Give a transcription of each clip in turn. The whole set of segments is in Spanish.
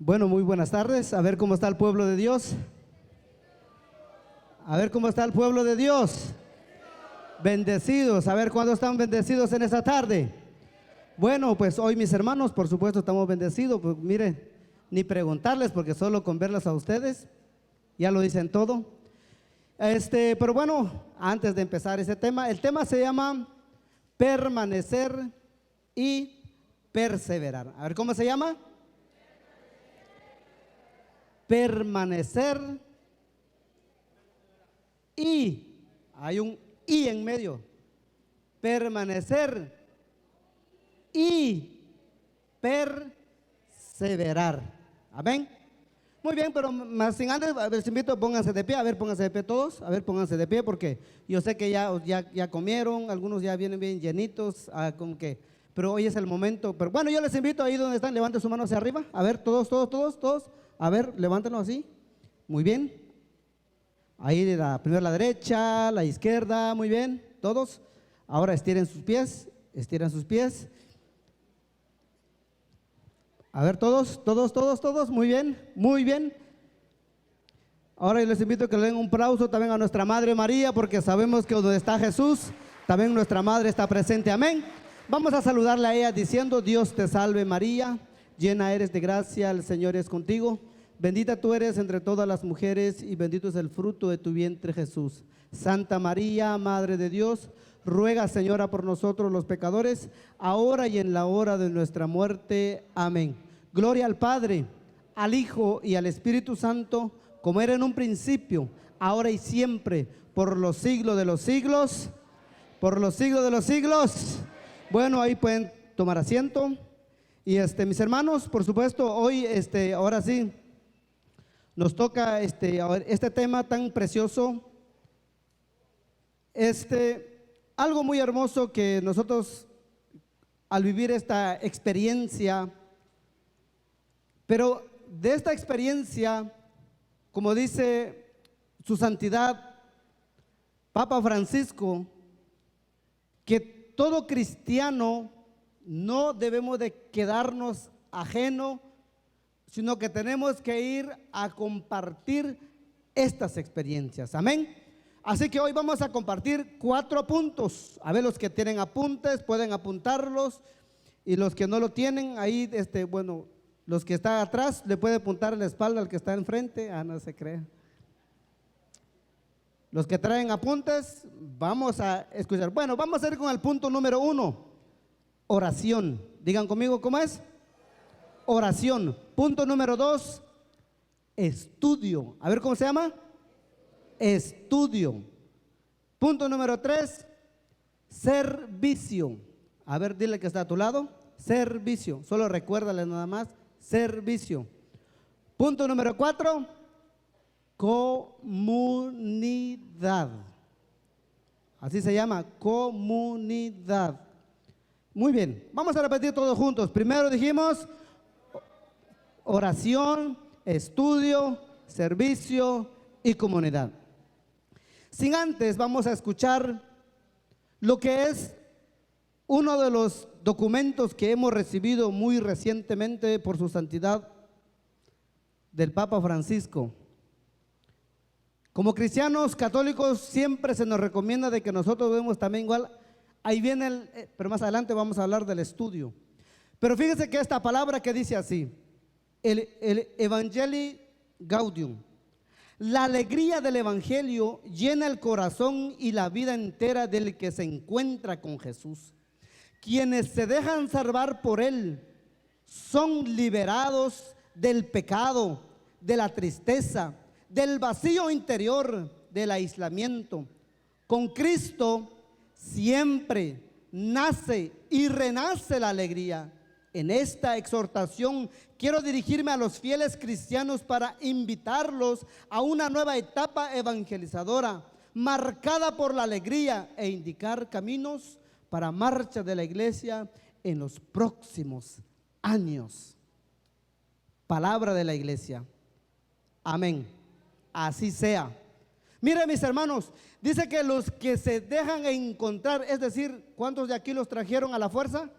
Bueno, muy buenas tardes. A ver cómo está el pueblo de Dios. A ver cómo está el pueblo de Dios. Bendecidos. A ver cuándo están bendecidos en esta tarde. Bueno, pues hoy mis hermanos, por supuesto, estamos bendecidos. Pues mire, ni preguntarles porque solo con verlas a ustedes ya lo dicen todo. Pero bueno, antes de empezar ese tema, el tema se llama permanecer y perseverar. A ver, ¿cómo se llama? Permanecer y, hay un y en medio, permanecer y perseverar. Amén. Muy bien, pero más sin antes, a ver, les invito, pónganse de pie, a ver, pónganse de pie todos, a ver, pónganse de pie, porque yo sé que ya comieron, algunos ya vienen bien llenitos, como que, pero hoy es el momento. Pero bueno, yo les invito ahí donde están, levanten su mano hacia arriba, a ver, todos, a ver, levántenlo así, muy bien. Ahí primero la derecha, la izquierda, muy bien, todos. Ahora estiren sus pies. A ver, todos, muy bien, muy bien. Ahora yo les invito a que le den un aplauso también a nuestra Madre María, porque sabemos que donde está Jesús, también nuestra Madre está presente, amén. Vamos a saludarle a ella diciendo: Dios te salve María, llena eres de gracia, el Señor es contigo. Bendita tú eres entre todas las mujeres y bendito es el fruto de tu vientre Jesús. Santa María, Madre de Dios, ruega, Señora, por nosotros los pecadores, ahora y en la hora de nuestra muerte. Amén. Gloria al Padre, al Hijo y al Espíritu Santo, como era en un principio, ahora y siempre, por los siglos de los siglos. Por los siglos de los siglos. Bueno, ahí pueden tomar asiento. Y mis hermanos, por supuesto, hoy, ahora sí, nos toca este tema tan precioso, algo muy hermoso que nosotros al vivir esta experiencia, pero de esta experiencia, como dice su santidad Papa Francisco, que todo cristiano no debemos de quedarnos ajeno, sino que tenemos que ir a compartir estas experiencias, amén. Así que hoy vamos a compartir 4 puntos. A ver, los que tienen apuntes pueden apuntarlos, y los que no lo tienen, ahí, bueno, los que están atrás le puede apuntar en la espalda al que está enfrente, no se crea. Los que traen apuntes, vamos a escuchar. Bueno, vamos a ir con el punto número 1, oración. Digan conmigo, ¿cómo es? Oración. Punto número 2, estudio. A ver, ¿cómo se llama? Estudio. Punto número 3, servicio. A ver, dile que está a tu lado. Servicio. Solo recuérdale nada más. Servicio. Punto número 4, comunidad. Así se llama, comunidad. Muy bien, vamos a repetir todos juntos. Primero dijimos oración, estudio, servicio y comunidad. Sin antes, vamos a escuchar lo que es uno de los documentos que hemos recibido muy recientemente por su santidad del Papa Francisco. Como cristianos católicos siempre se nos recomienda de que nosotros debemos también igual, ahí viene pero más adelante vamos a hablar del estudio. Pero fíjense que esta palabra que dice así, el Evangelii Gaudium, la alegría del Evangelio llena el corazón y la vida entera del que se encuentra con Jesús. Quienes se dejan salvar por Él son liberados del pecado, de la tristeza, del vacío interior, del aislamiento. Con Cristo siempre nace y renace la alegría. En esta exhortación quiero dirigirme a los fieles cristianos para invitarlos a una nueva etapa evangelizadora, marcada por la alegría, e indicar caminos para marcha de la iglesia en los próximos años. Palabra de la iglesia. Amén. Así sea. Miren, mis hermanos, dice que los que se dejan encontrar, es decir, ¿cuántos de aquí los trajeron a la fuerza?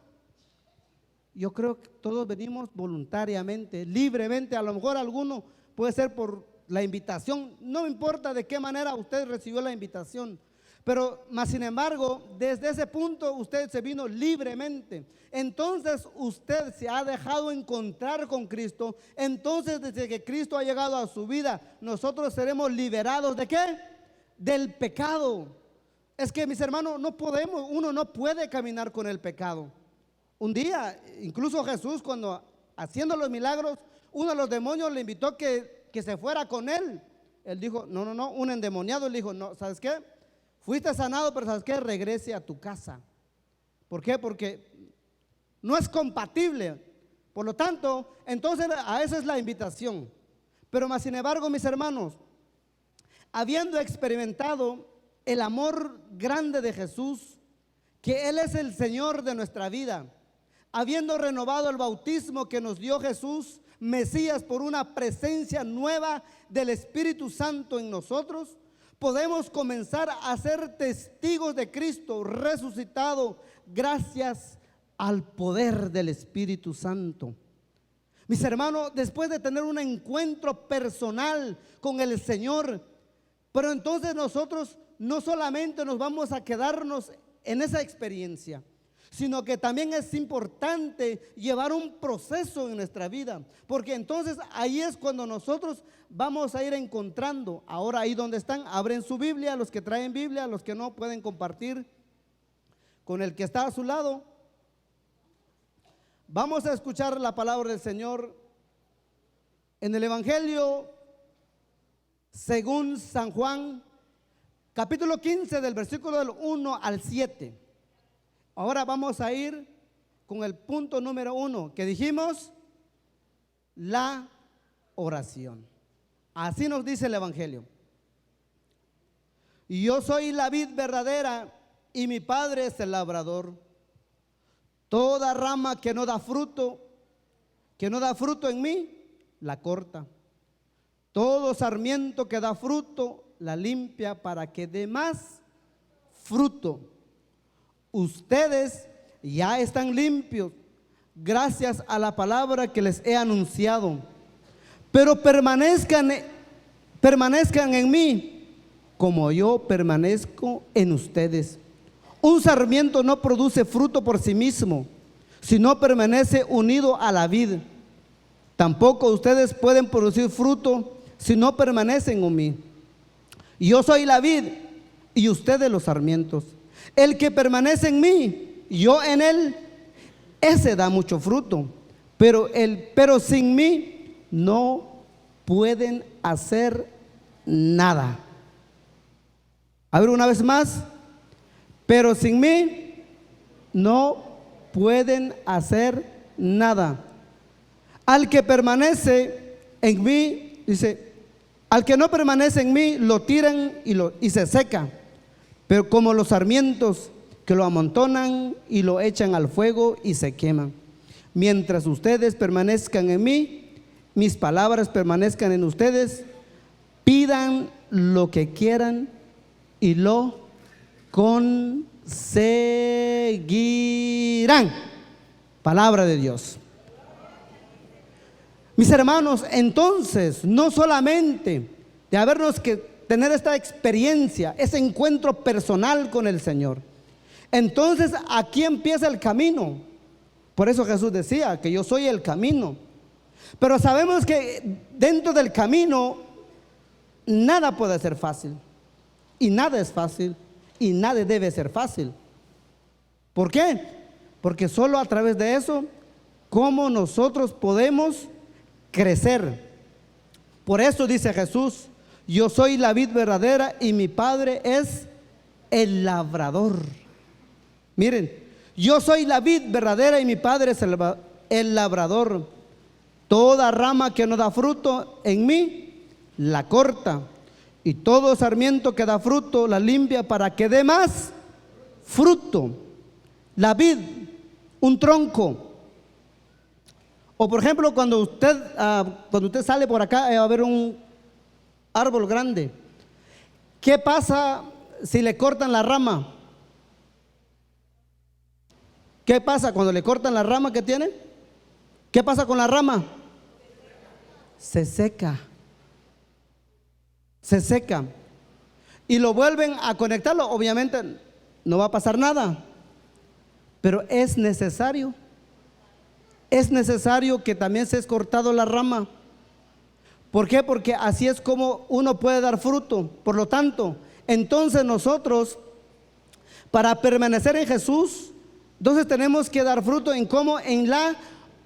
Yo creo que todos venimos voluntariamente, libremente. A lo mejor alguno puede ser por la invitación, no importa de qué manera usted recibió la invitación, pero más sin embargo, desde ese punto usted se vino libremente. Entonces usted se ha dejado encontrar con Cristo. Entonces desde que Cristo ha llegado a su vida, nosotros seremos liberados ¿de qué? Del pecado. Es que mis hermanos, uno no puede caminar con el pecado. Un día, incluso Jesús, cuando haciendo los milagros, uno de los demonios le invitó que se fuera con él. Él dijo, no, un endemoniado le dijo, no, ¿sabes qué? Fuiste sanado, pero ¿sabes qué? Regrese a tu casa. ¿Por qué? Porque no es compatible. Por lo tanto, entonces a eso es la invitación. Pero más sin embargo, mis hermanos, habiendo experimentado el amor grande de Jesús, que Él es el Señor de nuestra vida, habiendo renovado el bautismo que nos dio Jesús, Mesías, por una presencia nueva del Espíritu Santo en nosotros, podemos comenzar a ser testigos de Cristo resucitado gracias al poder del Espíritu Santo. Mis hermanos, después de tener un encuentro personal con el Señor, pero entonces nosotros no solamente nos vamos a quedarnos en esa experiencia, sino que también es importante llevar un proceso en nuestra vida, porque entonces ahí es cuando nosotros vamos a ir encontrando. Ahora ahí donde están, abren su Biblia, los que traen Biblia, los que no pueden compartir con el que está a su lado. Vamos a escuchar la palabra del Señor en el Evangelio según San Juan, capítulo 15, del versículo del 1 al 7. Ahora vamos a ir con el punto número 1 que dijimos, la oración. Así nos dice el Evangelio. Y yo soy la vid verdadera y mi Padre es el labrador. Toda rama que no da fruto en mí, la corta. Todo sarmiento que da fruto, la limpia para que dé más fruto. Ustedes ya están limpios gracias a la palabra que les he anunciado. Pero permanezcan en mí como yo permanezco en ustedes. Un sarmiento no produce fruto por sí mismo, si no permanece unido a la vid. Tampoco ustedes pueden producir fruto si no permanecen en mí. Yo soy la vid y ustedes los sarmientos. El que permanece en mí, yo en él, ese da mucho fruto. Pero sin mí no pueden hacer nada. A ver una vez más. Pero sin mí no pueden hacer nada. Al que permanece en mí, dice, al que no permanece en mí, lo tiran y se seca. Pero como los sarmientos que lo amontonan y lo echan al fuego y se queman. Mientras ustedes permanezcan en mí, mis palabras permanezcan en ustedes, pidan lo que quieran y lo conseguirán. Palabra de Dios. Mis hermanos, entonces, no solamente de habernos que tener esta experiencia, ese encuentro personal con el Señor, entonces aquí empieza el camino. Por eso Jesús decía que yo soy el camino. Pero sabemos que dentro del camino nada puede ser fácil, y nada es fácil, y nada debe ser fácil. ¿Por qué? Porque solo a través de eso, cómo nosotros podemos crecer. Por eso dice Jesús, yo soy la vid verdadera y mi Padre es el labrador. Miren, yo soy la vid verdadera y mi Padre es el labrador. Toda rama que no da fruto en mí, la corta. Y todo sarmiento que da fruto, la limpia para que dé más fruto. La vid, un tronco. O por ejemplo, cuando usted sale por acá va a ver un árbol grande. ¿Qué pasa si le cortan la rama? ¿Qué pasa cuando le cortan la rama que tiene? ¿Qué pasa con la rama? Se seca. Se seca. Y lo vuelven a conectarlo, obviamente no va a pasar nada. Pero es necesario que también se es cortado la rama. ¿Por qué? Porque así es como uno puede dar fruto. Por lo tanto, entonces nosotros, para permanecer en Jesús, entonces tenemos que dar fruto en cómo, en la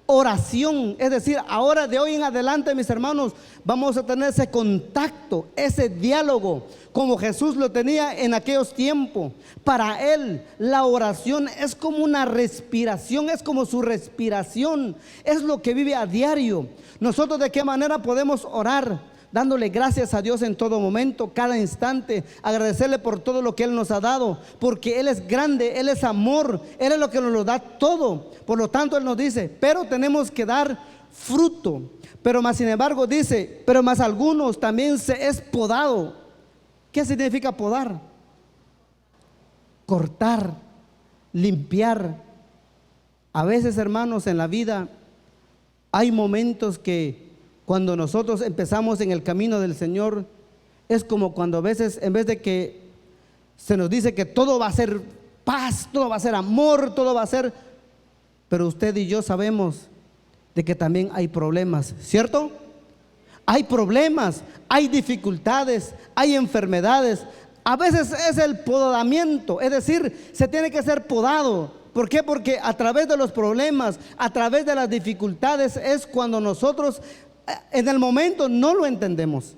oración. Es decir, ahora de hoy en adelante, mis hermanos, vamos a tener ese contacto, ese diálogo, como Jesús lo tenía en aquellos tiempos. Para Él, la oración es como una respiración, es como su respiración, es lo que vive a diario. Nosotros, ¿de qué manera podemos orar? Dándole gracias a Dios en todo momento, cada instante, agradecerle por todo lo que Él nos ha dado, porque Él es grande, Él es amor, Él es lo que nos lo da todo. Por lo tanto, Él nos dice, pero tenemos que dar fruto. Pero más sin embargo dice, pero más algunos también se es podado. ¿Qué significa podar? Cortar, limpiar. A veces, hermanos, en la vida hay momentos que cuando nosotros empezamos en el camino del Señor, es como cuando a veces, en vez de que se nos dice que todo va a ser paz, todo va a ser amor, todo va a ser, pero usted y yo sabemos de que también hay problemas, ¿cierto? Hay problemas, hay dificultades, hay enfermedades. A veces es el podamiento, es decir, se tiene que ser podado. ¿Por qué? Porque a través de los problemas, a través de las dificultades es cuando nosotros en el momento no lo entendemos.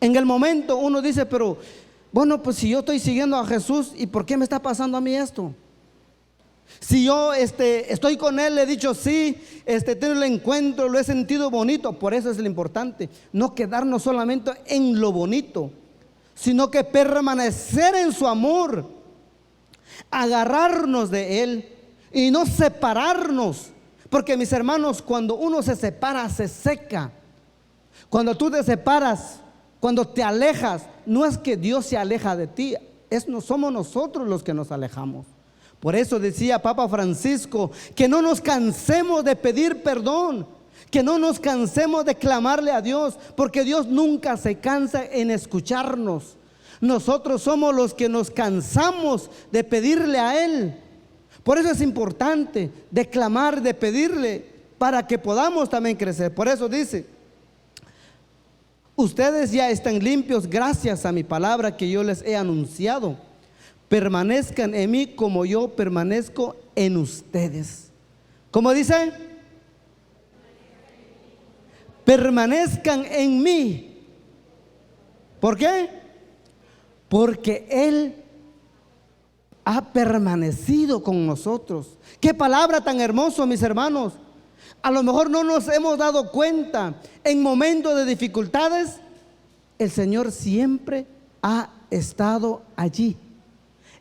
En el momento uno dice, pero bueno, pues si yo estoy siguiendo a Jesús, ¿y por qué me está pasando a mí esto? Si yo estoy con Él, le he dicho sí, tengo el encuentro, lo he sentido bonito. Por eso es lo importante, no quedarnos solamente en lo bonito, sino que permanecer en su amor, agarrarnos de Él y no separarnos. Porque, mis hermanos, cuando uno se separa, se seca. Cuando tú te separas, cuando te alejas, no es que Dios se aleja de ti, somos nosotros los que nos alejamos. Por eso decía Papa Francisco, que no nos cansemos de pedir perdón, que no nos cansemos de clamarle a Dios, porque Dios nunca se cansa en escucharnos. Nosotros somos los que nos cansamos de pedirle a Él. Por eso es importante de clamar, de pedirle, para que podamos también crecer. Por eso dice, ustedes ya están limpios gracias a mi palabra que yo les he anunciado. Permanezcan en mí como yo permanezco en ustedes. ¿Cómo dice? Permanezcan en mí. ¿Por qué? Porque Él ha permanecido con nosotros. Qué palabra tan hermosa, mis hermanos. A lo mejor no nos hemos dado cuenta. En momentos de dificultades, el Señor siempre ha estado allí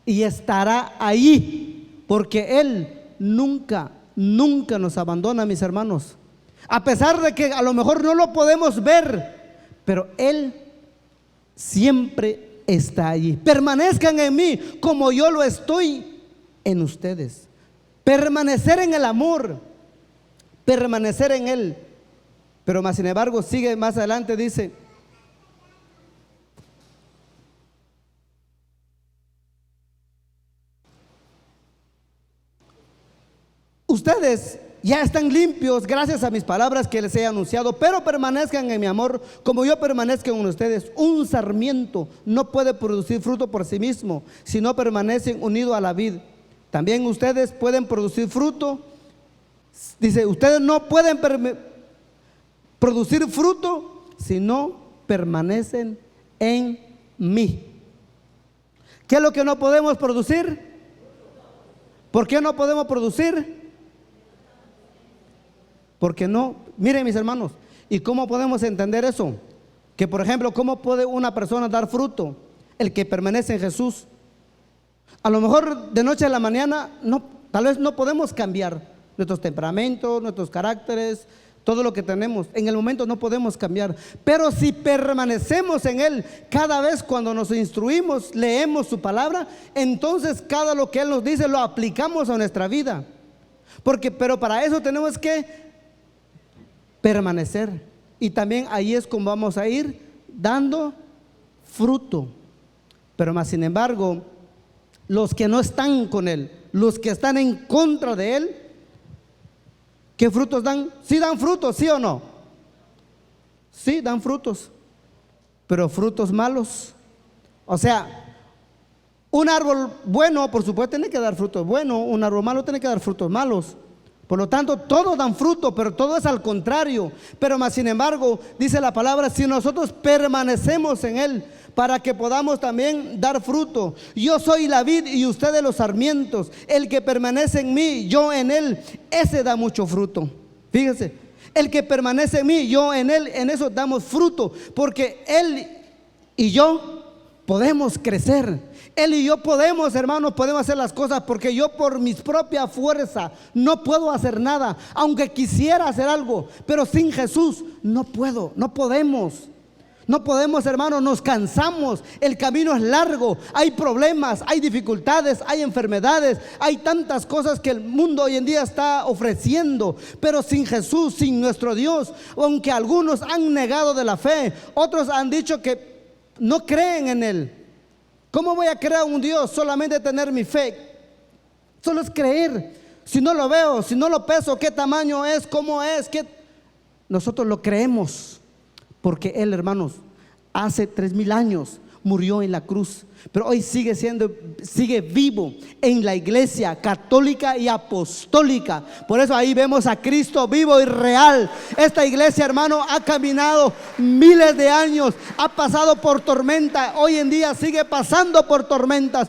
y estará allí, porque Él nunca nos abandona, mis hermanos. A pesar de que a lo mejor no lo podemos ver, pero Él siempre está allí. Permanezcan en mí como yo lo estoy en ustedes. Permanecer en el amor, permanecer en Él. Pero más sin embargo sigue más adelante, dice, ustedes ya están limpios gracias a mis palabras que les he anunciado, pero permanezcan en mi amor como yo permanezco en ustedes. Un sarmiento no puede producir fruto por sí mismo si no permanecen unidos a la vid. También ustedes pueden producir fruto. Dice, ustedes no pueden producir fruto si no permanecen en mí. ¿Qué es lo que no podemos producir? ¿Por qué no podemos producir? Porque no, miren, mis hermanos, ¿y cómo podemos entender eso? Que por ejemplo, ¿cómo puede una persona dar fruto? El que permanece en Jesús. A lo mejor de noche a la mañana, no, tal vez no podemos cambiar nuestros temperamentos, nuestros caracteres, todo lo que tenemos. En el momento no podemos cambiar, pero si permanecemos en Él, cada vez cuando nos instruimos, leemos su palabra, entonces cada lo que Él nos dice lo aplicamos a nuestra vida. Pero para eso tenemos que permanecer, y también ahí es como vamos a ir dando fruto. Pero más sin embargo, los que no están con Él, los que están en contra de Él, ¿qué frutos dan? Sí dan frutos, ¿sí o no? Sí dan frutos, pero frutos malos. O sea, un árbol bueno, por supuesto, tiene que dar frutos buenos. Un árbol malo tiene que dar frutos malos. Por lo tanto, todos dan fruto, pero todo es al contrario. Pero más sin embargo, dice la palabra, si nosotros permanecemos en Él, para que podamos también dar fruto. Yo soy la vid y ustedes los sarmientos. El que permanece en mí, yo en él, ese da mucho fruto. Fíjese, el que permanece en mí, yo en él, en eso damos fruto. Porque Él y yo podemos crecer. Él y yo podemos, hermanos, podemos hacer las cosas, porque yo por mi propia fuerza no puedo hacer nada, aunque quisiera hacer algo, pero sin Jesús no puedo, no podemos. No podemos, hermanos, nos cansamos, el camino es largo, hay problemas, hay dificultades, hay enfermedades, hay tantas cosas que el mundo hoy en día está ofreciendo. Pero sin Jesús, sin nuestro Dios, aunque algunos han negado de la fe, otros han dicho que no creen en Él. ¿Cómo voy a creer en un Dios? Solamente tener mi fe. Solo es creer. Si no lo veo, si no lo peso, qué tamaño es, cómo es, nosotros lo creemos. Porque Él, hermanos, hace 3000 años murió en la cruz, pero hoy sigue vivo en la iglesia católica y apostólica. Por eso ahí vemos a Cristo vivo y real. Esta iglesia, hermano, ha caminado miles de años, ha pasado por tormenta, hoy en día sigue pasando por tormentas,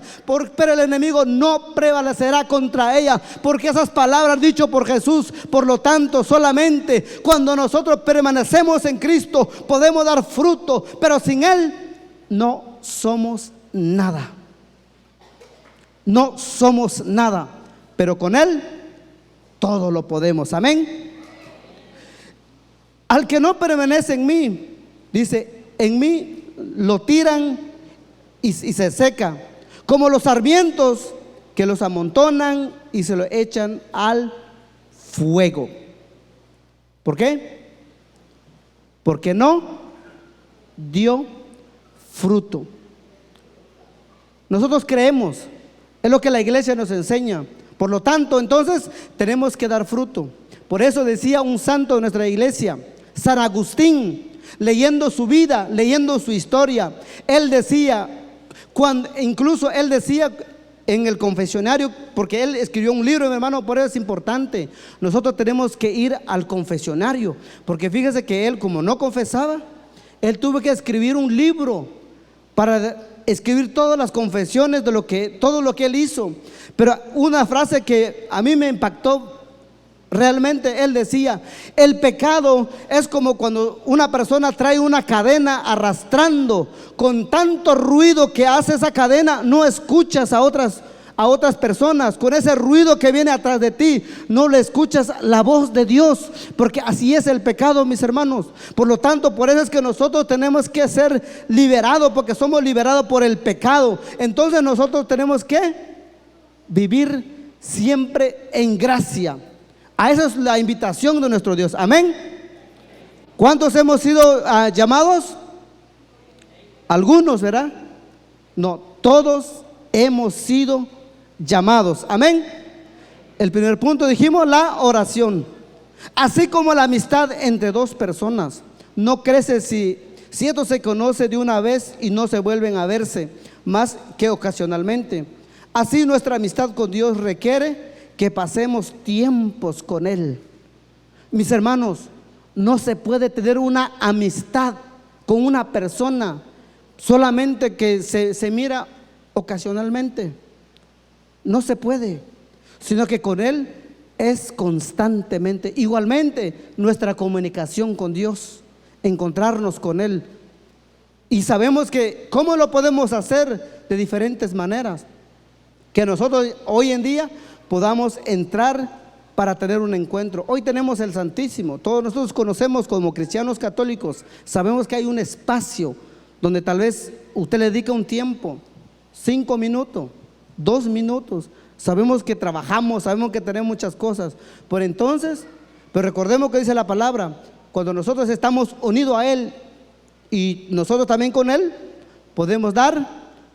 pero el enemigo no prevalecerá contra ella, porque esas palabras dichas por Jesús. Por lo tanto, solamente cuando nosotros permanecemos en Cristo podemos dar fruto, pero sin Él no somos nada. No somos nada, pero con Él todo lo podemos. Amén. Al que no permanece en mí, dice, en mí lo tiran y se seca, como los sarmientos que los amontonan y se lo echan al fuego. ¿Por qué? Porque no dio fruto. Nosotros creemos, es lo que la iglesia nos enseña. Por lo tanto, entonces tenemos que dar fruto. Por eso decía un santo de nuestra iglesia, San Agustín, leyendo su vida, leyendo su historia, él decía, incluso él decía en el confesionario, porque él escribió un libro, mi hermano, por eso es importante. Nosotros tenemos que ir al confesionario, porque fíjese que él, como no confesaba, él tuvo que escribir un libro para escribir todas las confesiones de todo lo que él hizo. Pero una frase que a mí me impactó realmente, él decía, el pecado es como cuando una persona trae una cadena arrastrando, con tanto ruido que hace esa cadena, no escuchas a otras personas. Con ese ruido que viene atrás de ti, no le escuchas la voz de Dios, porque así es el pecado, mis hermanos. Por lo tanto, por eso es que nosotros tenemos que ser liberados, porque somos liberados por el pecado. Entonces nosotros tenemos que vivir siempre en gracia. A esa es la invitación de nuestro Dios. Amén. ¿Cuántos hemos sido llamados? Algunos, ¿verdad? No, todos hemos sido llamados. Amén. El primer punto dijimos, la oración. Así como la amistad entre dos personas no crece si esto se conoce de una vez y no se vuelven a verse más que ocasionalmente. Así nuestra amistad con Dios requiere que pasemos tiempos con Él. Mis hermanos, no se puede tener una amistad con una persona solamente que se mira ocasionalmente. No se puede, sino que con Él es constantemente. Igualmente nuestra comunicación con Dios, encontrarnos con Él. Y sabemos que ¿cómo lo podemos hacer? De diferentes maneras. Que nosotros hoy en día podamos entrar para tener un encuentro. Hoy tenemos el Santísimo. Todos nosotros conocemos como cristianos católicos, sabemos que hay un espacio donde tal vez usted le dedica un tiempo, 5 minutos, 2 minutos. Sabemos que trabajamos, sabemos que tenemos muchas cosas. Pero recordemos que dice la palabra, cuando nosotros estamos unidos a Él y nosotros también con Él, podemos dar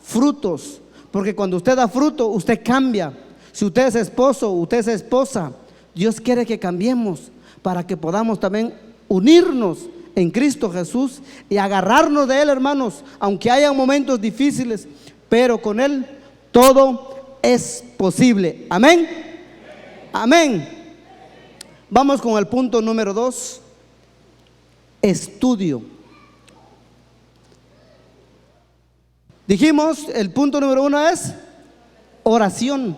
frutos. Porque cuando usted da fruto, usted cambia. Si usted es esposo, usted es esposa, Dios quiere que cambiemos para que podamos también unirnos en Cristo Jesús y agarrarnos de Él, hermanos, aunque haya momentos difíciles, pero con Él todo es posible. Amén. Amén. Vamos con el punto número 2. Estudio. Dijimos, el punto número 1 es oración.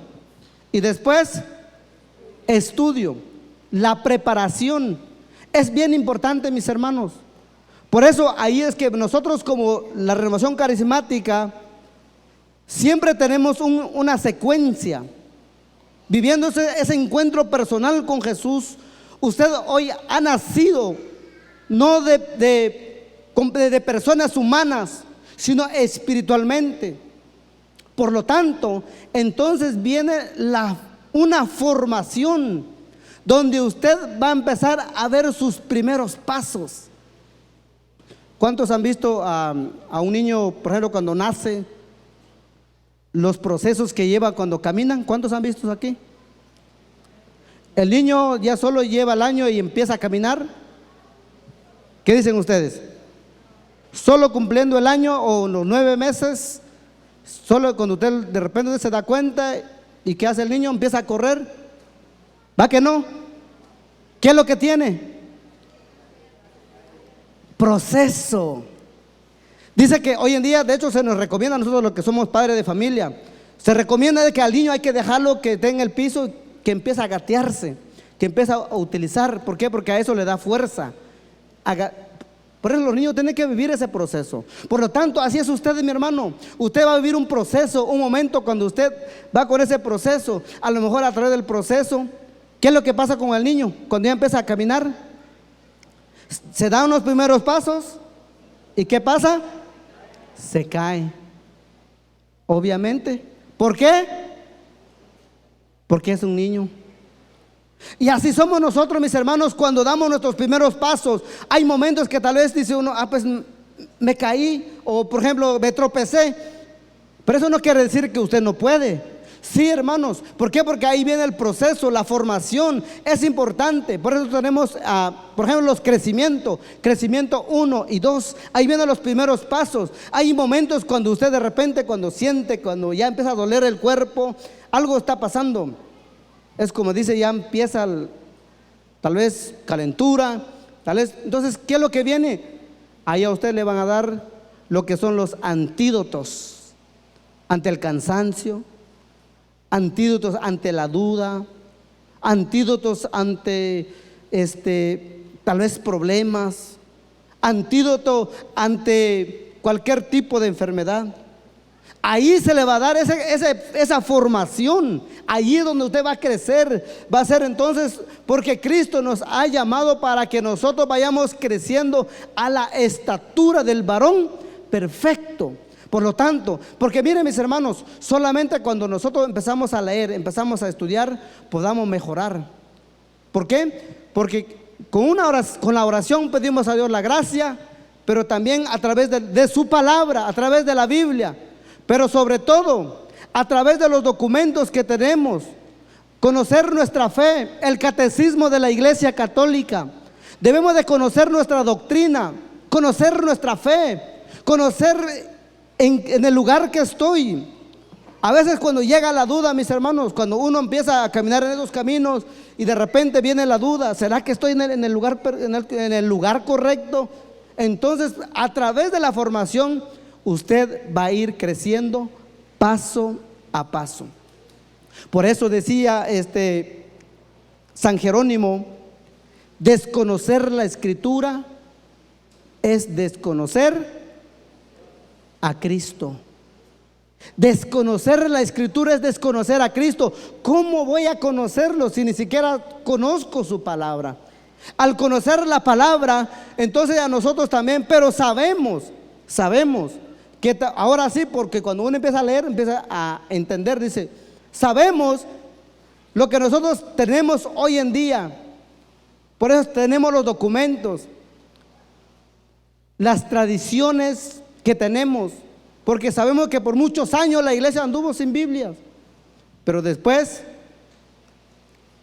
Y después, estudio. La preparación es bien importante, mis hermanos. Por eso ahí es que nosotros, como la Renovación Carismática, siempre tenemos una secuencia, viviendo ese encuentro personal con Jesús. Usted hoy ha nacido no de personas humanas, sino espiritualmente. Por lo tanto, entonces viene una formación donde usted va a empezar a ver sus primeros pasos. ¿Cuántos han visto a un niño, por ejemplo, cuando nace? Los procesos que lleva cuando caminan. ¿Cuántos han visto aquí? El niño ya solo lleva el año y empieza a caminar. ¿Qué dicen ustedes? Solo cumpliendo el año o los 9 meses, solo cuando usted de repente se da cuenta, ¿y qué hace el niño? Empieza a correr. ¿Va que no? ¿Qué es lo que tiene? Proceso. Dice que hoy en día, de hecho, se nos recomienda a nosotros los que somos padres de familia, se recomienda de que al niño hay que dejarlo que esté en el piso, que empiece a gatearse, que empiece a utilizar. ¿Por qué? Porque a eso le da fuerza. Por eso los niños tienen que vivir ese proceso. Por lo tanto, así es usted, mi hermano. Usted va a vivir un proceso, un momento cuando usted va con ese proceso. A lo mejor a través del proceso, ¿qué es lo que pasa con el niño? Cuando ya empieza a caminar, se da unos primeros pasos, ¿y qué pasa? Se cae. Obviamente. ¿Por qué? Porque es un niño. Y así somos nosotros, mis hermanos, cuando damos nuestros primeros pasos. Hay momentos que tal vez dice uno, pues me caí, o por ejemplo me tropecé. Pero eso no quiere decir que usted no puede. Sí, hermanos. ¿Por qué? Porque ahí viene el proceso, la formación es importante. Por eso tenemos, por ejemplo, los crecimiento 1 y 2. Ahí vienen los primeros pasos. Hay momentos cuando usted de repente, cuando siente, cuando ya empieza a doler el cuerpo, algo está pasando. Es como dice, ya empieza tal vez calentura, tal vez. Entonces, ¿qué es lo que viene? Ahí a usted le van a dar lo que son los antídotos ante el cansancio, antídotos ante la duda, antídotos ante tal vez problemas, antídoto ante cualquier tipo de enfermedad. Ahí se le va a dar esa formación. Allí es donde usted va a crecer. Va a ser entonces, porque Cristo nos ha llamado para que nosotros vayamos creciendo a la estatura del varón perfecto. Por lo tanto, porque miren, mis hermanos, solamente cuando nosotros empezamos a leer, empezamos a estudiar, podamos mejorar. ¿Por qué? Porque con la oración pedimos a Dios la gracia, pero también a través de su palabra, a través de la Biblia. Pero sobre todo, a través de los documentos que tenemos, conocer nuestra fe, el catecismo de la Iglesia Católica. Debemos de conocer nuestra doctrina, conocer nuestra fe, conocer en el lugar que estoy. A veces cuando llega la duda, mis hermanos, cuando uno empieza a caminar en esos caminos y de repente viene la duda, ¿será que estoy en el lugar correcto? Entonces, a través de la formación, usted va a ir creciendo paso a paso. Por eso decía San Jerónimo, desconocer la Escritura es desconocer a Cristo. Desconocer la Escritura es desconocer a Cristo. ¿Cómo voy a conocerlo si ni siquiera conozco su palabra? Al conocer la palabra, entonces a nosotros también, pero sabemos que ahora sí, porque cuando uno empieza a leer, empieza a entender, dice, sabemos lo que nosotros tenemos hoy en día. Por eso tenemos los documentos, las tradiciones que tenemos, porque sabemos que por muchos años la iglesia anduvo sin Biblias, pero después,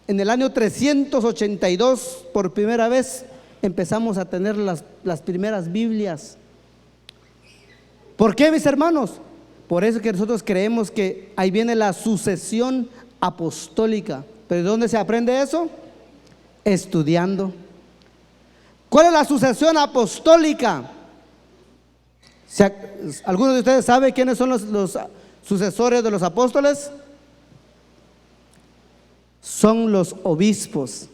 en el año 382, por primera vez empezamos a tener las primeras Biblias. ¿Por qué, mis hermanos? Por eso que nosotros creemos que ahí viene la sucesión apostólica. ¿Pero de dónde se aprende eso? Estudiando. ¿Cuál es la sucesión apostólica? ¿Algunos de ustedes saben quiénes son los sucesores de los apóstoles? Son los obispos.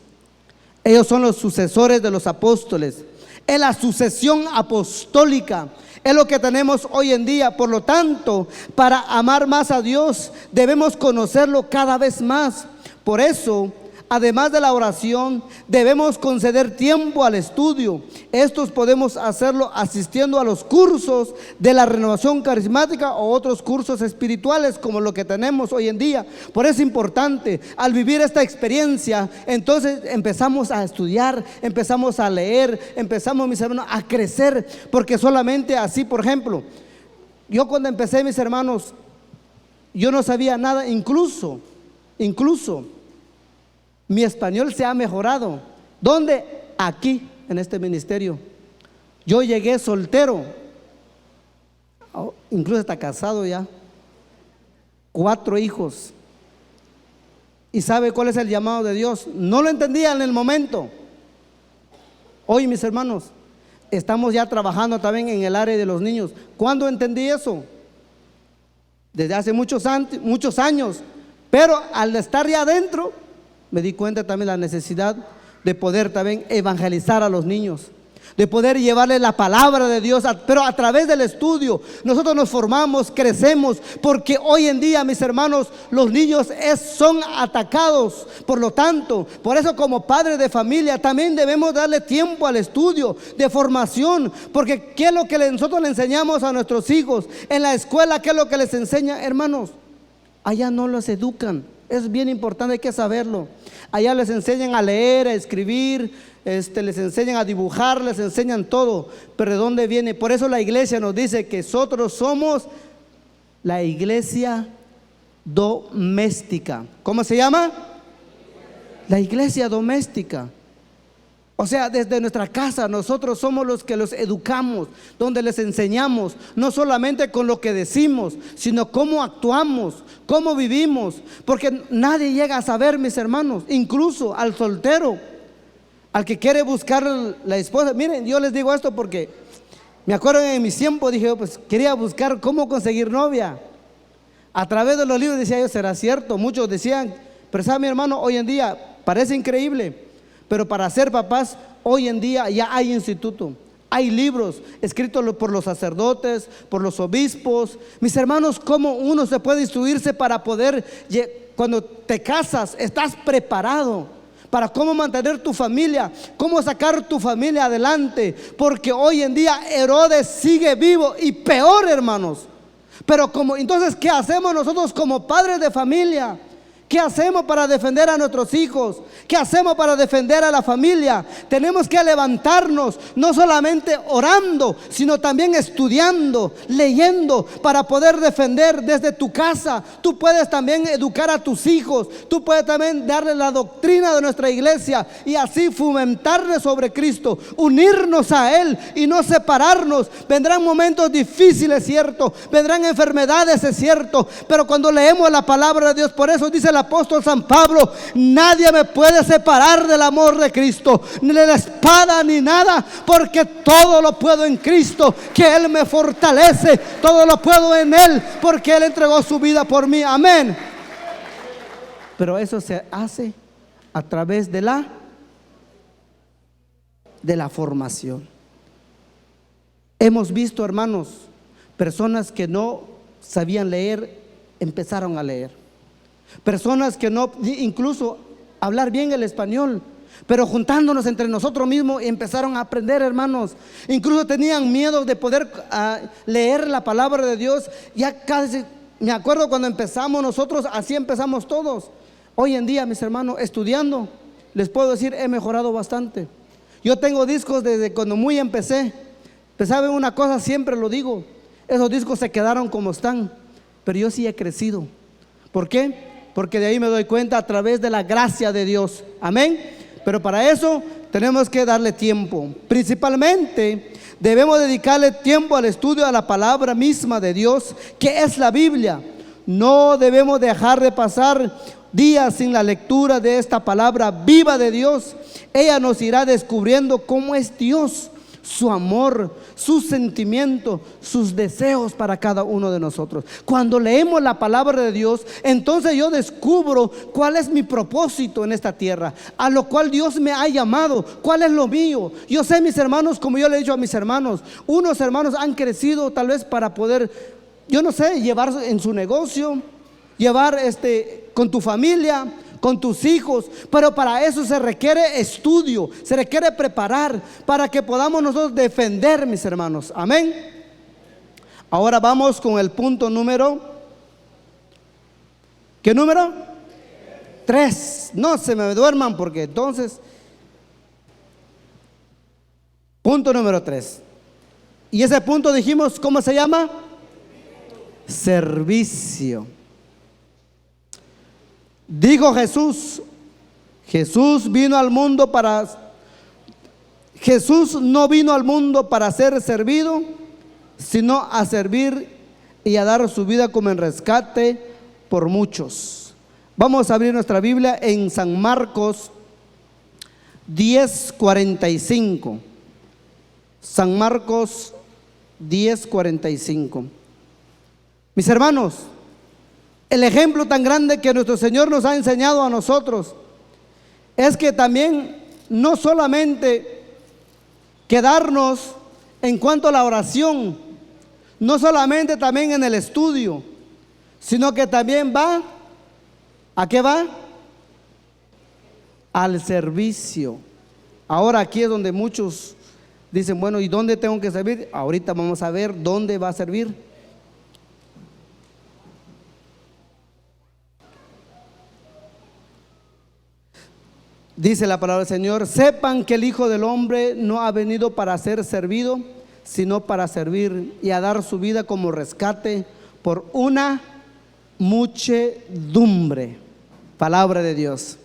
Ellos son los sucesores de los apóstoles. Es la sucesión apostólica. Es lo que tenemos hoy en día. Por lo tanto, para amar más a Dios, debemos conocerlo cada vez más. Por eso, además de la oración, debemos conceder tiempo al estudio. Estos podemos hacerlo asistiendo a los cursos de la renovación carismática o otros cursos espirituales como lo que tenemos hoy en día. Por eso es importante, al vivir esta experiencia, entonces empezamos a estudiar, empezamos a leer, empezamos, mis hermanos, a crecer, porque solamente así, por ejemplo, yo cuando empecé, mis hermanos, yo no sabía nada, incluso mi español se ha mejorado. ¿Dónde? Aquí, en este ministerio. Yo llegué soltero, incluso está casado ya, 4 hijos. ¿Y sabe cuál es el llamado de Dios? No lo entendía en el momento. Hoy, mis hermanos, estamos ya trabajando también en el área de los niños. ¿Cuándo entendí eso? Desde hace muchos años. Pero al estar ya adentro, me di cuenta también la necesidad de poder también evangelizar a los niños, de poder llevarles la palabra de Dios, pero a través del estudio nosotros nos formamos, crecemos, porque hoy en día, mis hermanos, los niños son atacados. Por lo tanto, por eso como padres de familia también debemos darle tiempo al estudio de formación, porque ¿qué es lo que nosotros le enseñamos a nuestros hijos? En la escuela, ¿qué es lo que les enseña, hermanos? Allá no los educan. Es bien importante, hay que saberlo. Allá les enseñan a leer, a escribir, les enseñan a dibujar, les enseñan todo. Pero ¿de dónde viene? Por eso la iglesia nos dice que nosotros somos la iglesia doméstica. ¿Cómo se llama? La iglesia doméstica. O sea, desde nuestra casa nosotros somos los que los educamos, donde les enseñamos, no solamente con lo que decimos, sino cómo actuamos, cómo vivimos. Porque nadie llega a saber, mis hermanos, incluso al soltero, al que quiere buscar la esposa. Miren, yo les digo esto porque me acuerdo en mis tiempos, dije, pues quería buscar cómo conseguir novia. A través de los libros decía yo, será cierto. Muchos decían, pero sabe, mi hermano, hoy en día parece increíble, pero para ser papás, hoy en día ya hay instituto, hay libros escritos por los sacerdotes, por los obispos. Mis hermanos, ¿cómo uno se puede instruirse para poder, cuando te casas, estás preparado para cómo mantener tu familia, cómo sacar tu familia adelante? Porque hoy en día Herodes sigue vivo y peor, hermanos. Pero entonces, ¿qué hacemos nosotros como padres de familia? ¿Qué hacemos para defender a nuestros hijos? ¿Qué hacemos para defender a la familia? Tenemos que levantarnos, no solamente orando, sino también estudiando, leyendo, para poder defender desde tu casa. Tú puedes también educar a tus hijos, tú puedes también darle la doctrina de nuestra iglesia y así fomentarle sobre Cristo, unirnos a Él y no separarnos. Vendrán momentos difíciles, cierto, vendrán enfermedades, es cierto, pero cuando leemos la palabra de Dios, por eso dice el apóstol San Pablo, nadie me puede separar del amor de Cristo, ni de la espada ni nada, porque todo lo puedo en Cristo, que Él me fortalece. Todo lo puedo en Él, porque Él entregó su vida por mí. Amén. Pero eso se hace a través de la formación. Hemos visto, hermanos, personas que no sabían leer, empezaron a leer. Personas que no, incluso hablar bien el español, pero juntándonos entre nosotros mismos empezaron a aprender, hermanos. Incluso tenían miedo de poder leer la palabra de Dios. Ya casi, me acuerdo cuando empezamos nosotros, así empezamos todos. Hoy en día, mis hermanos, estudiando, les puedo decir, he mejorado bastante. Yo tengo discos desde cuando muy empecé. Pero ¿saben una cosa? Siempre lo digo, esos discos se quedaron como están, pero yo sí he crecido. ¿Por qué? Porque de ahí me doy cuenta a través de la gracia de Dios. Amén. Pero para eso tenemos que darle tiempo. Principalmente debemos dedicarle tiempo al estudio de la palabra misma de Dios, que es la Biblia. No debemos dejar de pasar días sin la lectura de esta palabra viva de Dios. Ella nos irá descubriendo cómo es Dios, su amor, sus sentimientos, sus deseos para cada uno de nosotros. Cuando leemos la palabra de Dios, entonces yo descubro cuál es mi propósito en esta tierra, a lo cual Dios me ha llamado, cuál es lo mío. Yo sé, mis hermanos, como yo le he dicho a mis hermanos, unos hermanos han crecido tal vez para poder, yo no sé, llevar en su negocio, llevar con tu familia, con tus hijos, pero para eso se requiere estudio, se requiere preparar para que podamos nosotros defender, mis hermanos. Amén. Ahora vamos con el punto número, ¿qué número? 3. No se me duerman porque entonces, punto número 3. Y ese punto dijimos, ¿cómo se llama? Servicio. Dijo Jesús, Jesús no vino al mundo para ser servido, sino a servir y a dar su vida como en rescate por muchos. Vamos a abrir nuestra Biblia en San Marcos 10:45. San Marcos 10:45. Mis hermanos, el ejemplo tan grande que nuestro Señor nos ha enseñado a nosotros es que también no solamente quedarnos en cuanto a la oración, no solamente también en el estudio, sino que también va, ¿a qué va? Al servicio. Ahora aquí es donde muchos dicen, bueno, ¿y dónde tengo que servir? Ahorita vamos a ver dónde va a servir. Dice la palabra del Señor: sepan que el Hijo del Hombre no ha venido para ser servido, sino para servir y a dar su vida como rescate por una muchedumbre. Palabra de Dios.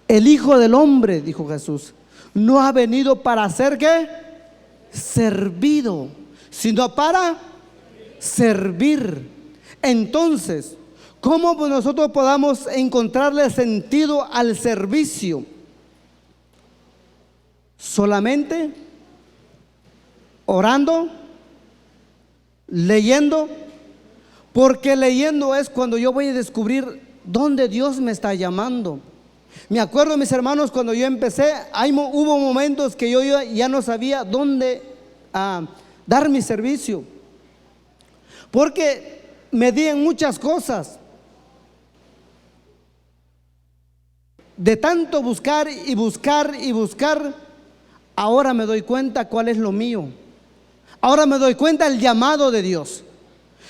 El Hijo del Hombre, dijo Jesús, no ha venido para ser ¿qué? Servido, sino para servir. Entonces, ¿cómo nosotros podamos encontrarle sentido al servicio? Solamente orando, leyendo, porque leyendo es cuando yo voy a descubrir dónde Dios me está llamando. Me acuerdo, mis hermanos, cuando yo empecé, hubo momentos que yo ya no sabía dónde dar mi servicio, porque me di en muchas cosas. De tanto buscar y buscar y buscar, ahora me doy cuenta cuál es lo mío. Ahora me doy cuenta el llamado de Dios.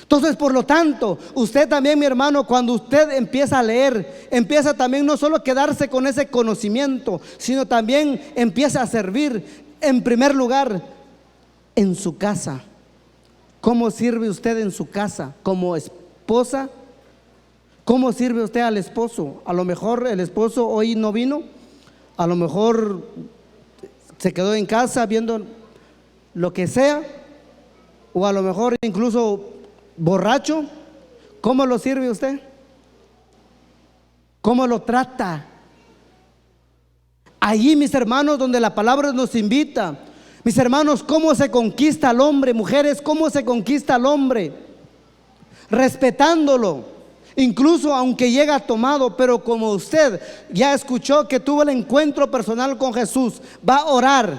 Entonces, por lo tanto, usted también, mi hermano, cuando usted empieza a leer, empieza también no solo a quedarse con ese conocimiento, sino también empieza a servir. En primer lugar, en su casa. ¿Cómo sirve usted en su casa? Como esposa. ¿Cómo sirve usted al esposo? A lo mejor el esposo hoy no vino, a lo mejor se quedó en casa viendo lo que sea, o a lo mejor incluso borracho. ¿Cómo lo sirve usted? ¿Cómo lo trata? Allí, mis hermanos, donde la palabra nos invita. Mis hermanos, ¿cómo se conquista al hombre? Mujeres, ¿cómo se conquista al hombre? Respetándolo. Incluso aunque llega tomado, pero como usted ya escuchó que tuvo el encuentro personal con Jesús, va a orar,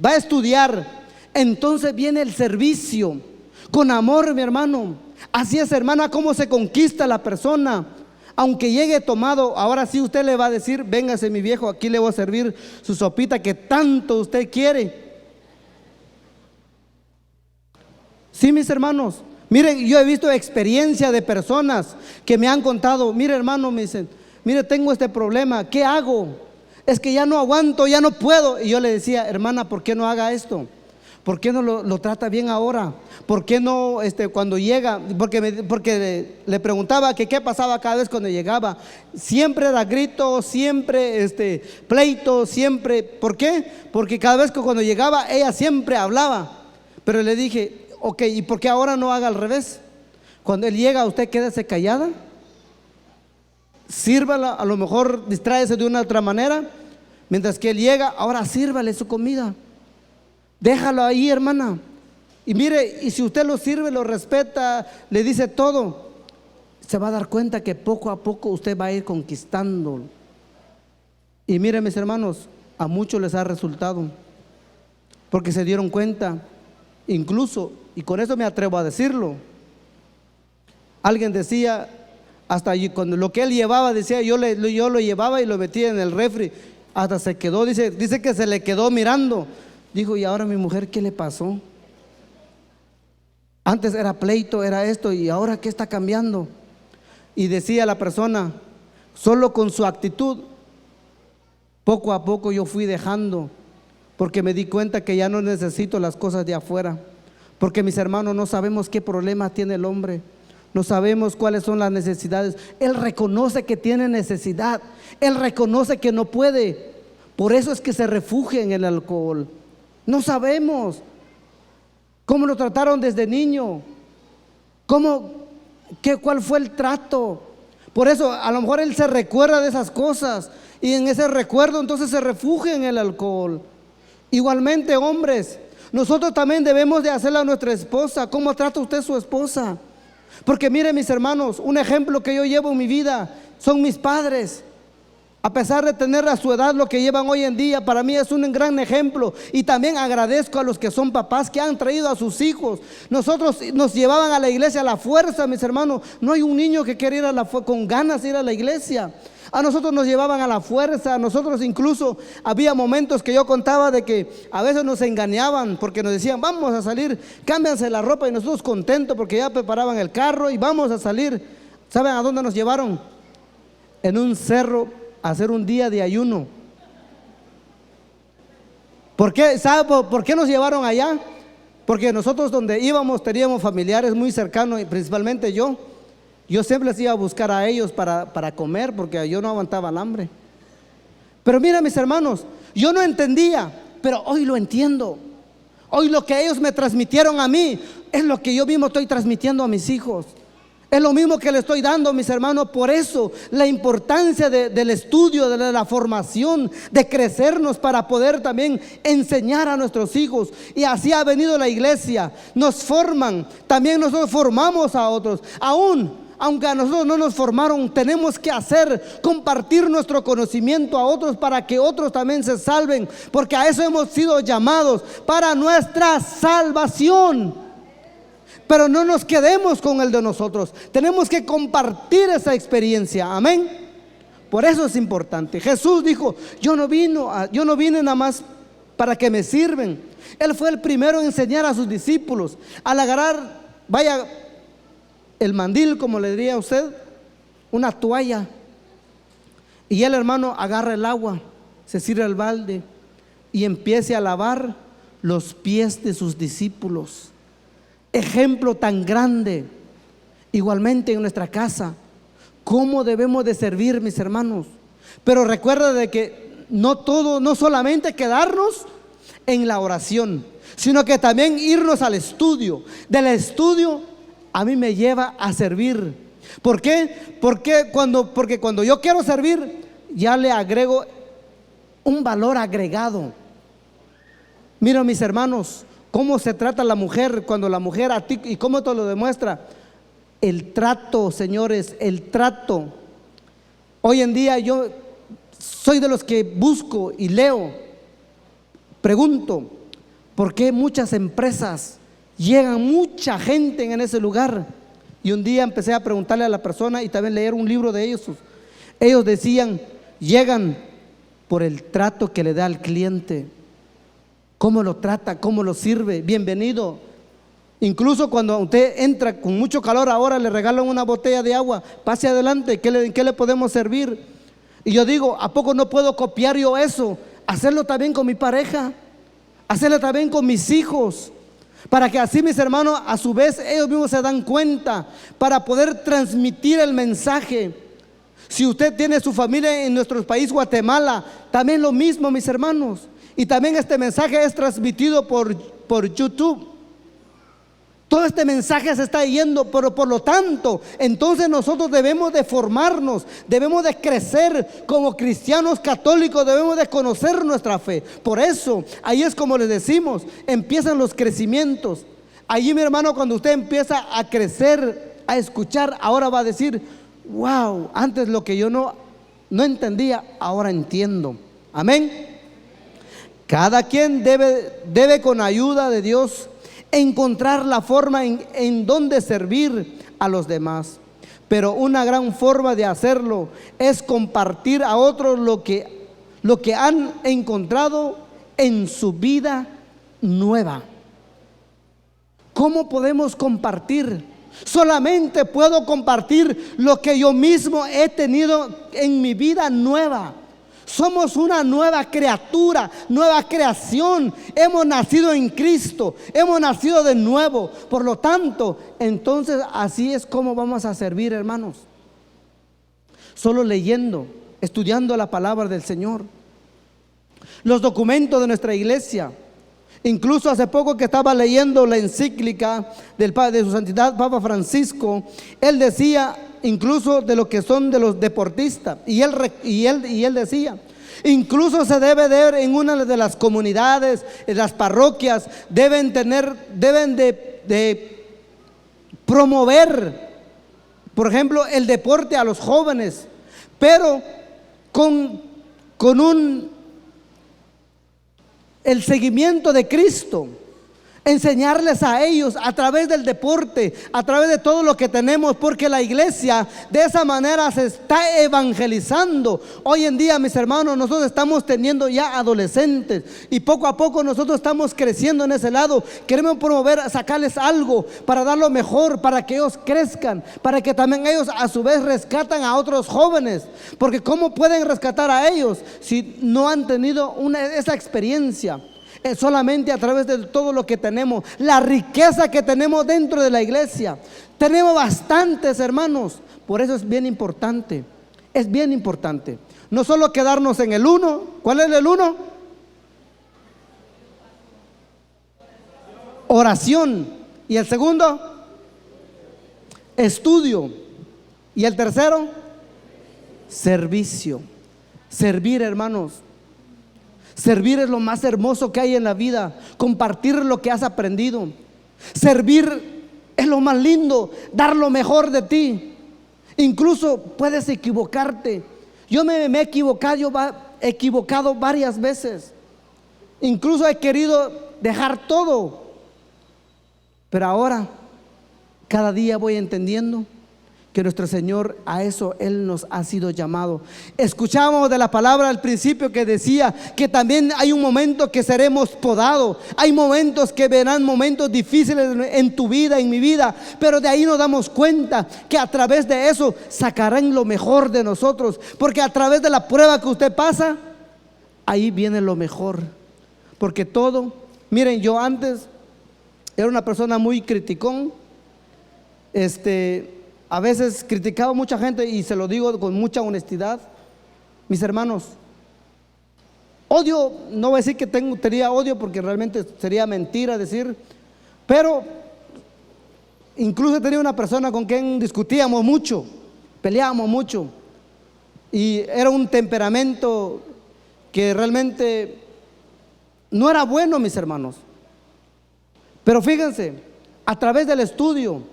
va a estudiar, entonces viene el servicio. con amor, mi hermano. Así es, hermana, cómo se conquista la persona. Aunque llegue tomado, ahora sí usted le va a decir: véngase mi viejo, aquí le voy a servir su sopita que tanto usted quiere. Sí, mis hermanos, miren, yo he visto experiencia de personas que me han contado: mire, hermano, me dicen, mire, tengo este problema, ¿qué hago? Es que ya no aguanto, ya no puedo. Y yo le decía: hermana, ¿por qué no haga esto? ¿Por qué no lo trata bien ahora? ¿Por qué no cuando llega? Porque le preguntaba que qué pasaba cada vez cuando llegaba. Siempre era grito, siempre pleito, siempre. ¿Por qué? Porque cada vez que cuando llegaba ella siempre hablaba. Pero le dije: ok, ¿y por qué ahora no haga al revés? Cuando él llega, usted quédese callada, sírvala, a lo mejor distráese de una otra manera. Mientras que él llega, ahora sírvale su comida. Déjalo ahí, hermana. Y mire, y si usted lo sirve, lo respeta, le dice todo, se va a dar cuenta que poco a poco usted va a ir conquistando. Y mire, mis hermanos, a muchos les ha resultado, porque se dieron cuenta. Incluso, y con eso me atrevo a decirlo, alguien decía, hasta cuando lo que él llevaba, decía, yo lo llevaba y lo metía en el refri, hasta se quedó, dice que se le quedó mirando. Dijo: y ahora mi mujer, ¿qué le pasó? Antes era pleito, era esto, y ahora ¿qué está cambiando? Y decía la persona: solo con su actitud, poco a poco yo fui dejando, porque me di cuenta que ya no necesito las cosas de afuera. Porque, mis hermanos, no sabemos qué problema tiene el hombre, no sabemos cuáles son las necesidades. Él reconoce que tiene necesidad, él reconoce que no puede, por eso es que se refugia en el alcohol. No sabemos cómo lo trataron desde niño, cuál fue el trato. Por eso a lo mejor él se recuerda de esas cosas, y en ese recuerdo entonces se refugia en el alcohol. Igualmente, hombres, nosotros también debemos de hacerle a nuestra esposa. ¿Cómo trata usted a su esposa? Porque mire, mis hermanos, un ejemplo que yo llevo en mi vida son mis padres. A pesar de tener a su edad lo que llevan hoy en día, para mí es un gran ejemplo. Y también agradezco a los que son papás que han traído a sus hijos. Nosotros nos llevaban a la iglesia a la fuerza, mis hermanos. No hay un niño que quiera ir con ganas de ir a la iglesia. A nosotros nos llevaban a la fuerza. A nosotros incluso había momentos que yo contaba de que a veces nos engañaban, porque nos decían: vamos a salir, cámbianse la ropa, y nosotros contentos porque ya preparaban el carro y vamos a salir. ¿Saben a dónde nos llevaron? En un cerro, a hacer un día de ayuno. ¿Por qué? ¿Sabe por qué nos llevaron allá? Porque nosotros donde íbamos teníamos familiares muy cercanos, y principalmente yo siempre les iba a buscar a ellos para comer, porque yo no aguantaba el hambre. Pero mira, mis hermanos, yo no entendía, pero hoy lo entiendo. Hoy lo que ellos me transmitieron a mí es lo que yo mismo estoy transmitiendo a mis hijos. Es lo mismo que le estoy dando, mis hermanos. Por eso la importancia del estudio, de la formación, de crecernos para poder también enseñar a nuestros hijos. Y así ha venido la iglesia. Nos forman, también nosotros formamos a otros. Aunque a nosotros no nos formaron, tenemos que compartir nuestro conocimiento a otros, para que otros también se salven, porque a eso hemos sido llamados, para nuestra salvación. Pero no nos quedemos con el de nosotros, tenemos que compartir esa experiencia. Amén. Por eso es importante. Jesús dijo: yo no vine nada más para que me sirven. Él fue el primero en enseñar a sus discípulos al agarrar, el mandil, como le diría a usted, una toalla, y el hermano agarra el agua, se sirve el balde y empiece a lavar los pies de sus discípulos. Ejemplo tan grande. Igualmente en nuestra casa, ¿cómo debemos de servir, mis hermanos? Pero recuerda de que no solamente quedarnos en la oración, sino que también irnos al estudio. Del estudio a mí me lleva a servir. ¿Por qué? Porque cuando yo quiero servir, ya le agrego un valor agregado. Mira, mis hermanos, cómo se trata la mujer, cuando la mujer a ti, y cómo te lo demuestra. El trato, señores, el trato. Hoy en día yo soy de los que busco y leo, pregunto, ¿por qué muchas empresas Llegan mucha gente en ese lugar. Y un día empecé a preguntarle a la persona y también leer un libro de ellos. Ellos decían, llegan por el trato que le da al cliente, cómo lo trata, cómo lo sirve, bienvenido. Incluso cuando usted entra con mucho calor, ahora le regalan una botella de agua, pase adelante, ¿en qué le podemos servir? Y yo digo, ¿a poco no puedo copiar yo eso? Hacerlo también con mi pareja, hacerlo también con mis hijos, para que así mis hermanos a su vez ellos mismos se dan cuenta, para poder transmitir el mensaje. Si usted tiene su familia en nuestro país Guatemala, también lo mismo, mis hermanos. Y también este mensaje es transmitido por YouTube. Todo este mensaje se está yendo, pero por lo tanto, entonces nosotros debemos de formarnos, debemos de crecer como cristianos católicos, debemos de conocer nuestra fe. Por eso, ahí es como les decimos, empiezan los crecimientos. Allí, mi hermano, cuando usted empieza a crecer, a escuchar, ahora va a decir, wow, antes lo que yo no entendía, ahora entiendo. Amén. Cada quien debe con ayuda de Dios encontrar la forma en donde servir a los demás. Pero una gran forma de hacerlo es compartir a otros lo que han encontrado en su vida nueva. ¿Cómo podemos compartir? Solamente puedo compartir lo que yo mismo he tenido en mi vida nueva. Somos una nueva criatura, nueva creación. Hemos nacido en Cristo, hemos nacido de nuevo. Por lo tanto, entonces así es como vamos a servir, hermanos. Solo leyendo, estudiando la palabra del Señor, los documentos de nuestra iglesia. Incluso hace poco que estaba leyendo la encíclica de su santidad Papa Francisco, él decía incluso de lo que son de los deportistas, y él decía, incluso se debe de en una de las comunidades, en las parroquias, deben de promover, por ejemplo, el deporte a los jóvenes, pero con el seguimiento de Cristo. Enseñarles a ellos a través del deporte, a través de todo lo que tenemos, porque la iglesia de esa manera se está evangelizando. Hoy en día, mis hermanos, nosotros estamos teniendo ya adolescentes y poco a poco nosotros estamos creciendo en ese lado. Queremos promover, sacarles algo para dar lo mejor, para que ellos crezcan, para que también ellos a su vez rescatan a otros jóvenes, porque ¿cómo pueden rescatar a ellos si no han tenido esa experiencia? Solamente a través de todo lo que tenemos, la riqueza que tenemos dentro de la iglesia. Tenemos bastantes, hermanos. Por eso es bien importante, no solo quedarnos en el uno. ¿Cuál es el uno? Oración. Y el segundo, estudio. Y el tercero, servicio. Servir, hermanos. Servir es lo más hermoso que hay en la vida. Compartir lo que has aprendido. Servir es lo más lindo. Dar lo mejor de ti. Incluso puedes equivocarte. Yo me he equivocado varias veces. Incluso he querido dejar todo. Pero ahora, cada día voy entendiendo que nuestro Señor, a eso Él nos ha sido llamado. Escuchábamos de la palabra al principio que decía que también hay un momento que seremos podados. Hay momentos que verán momentos difíciles en tu vida, en mi vida, pero de ahí nos damos cuenta que a través de eso sacarán lo mejor de nosotros, porque a través de la prueba que usted pasa, ahí viene lo mejor. Porque todo, miren, yo antes era una persona muy criticón. A veces criticaba a mucha gente, y se lo digo con mucha honestidad, mis hermanos. Odio, no voy a decir que tenía odio, porque realmente sería mentira decir, pero incluso tenía una persona con quien discutíamos mucho, peleábamos mucho, y era un temperamento que realmente no era bueno, mis hermanos. Pero fíjense, a través del estudio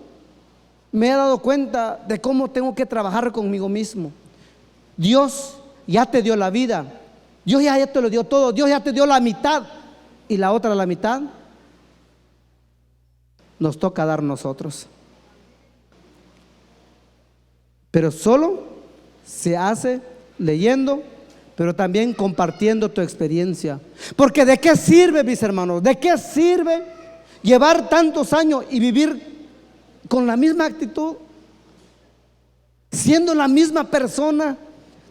me he dado cuenta de cómo tengo que trabajar conmigo mismo. Dios ya te dio la vida, Dios ya te lo dio todo, Dios ya te dio la mitad, y la otra la mitad nos toca dar nosotros. Pero solo se hace leyendo, pero también compartiendo tu experiencia. Porque ¿de qué sirve, mis hermanos? ¿De qué sirve llevar tantos años y vivir con la misma actitud? Siendo la misma persona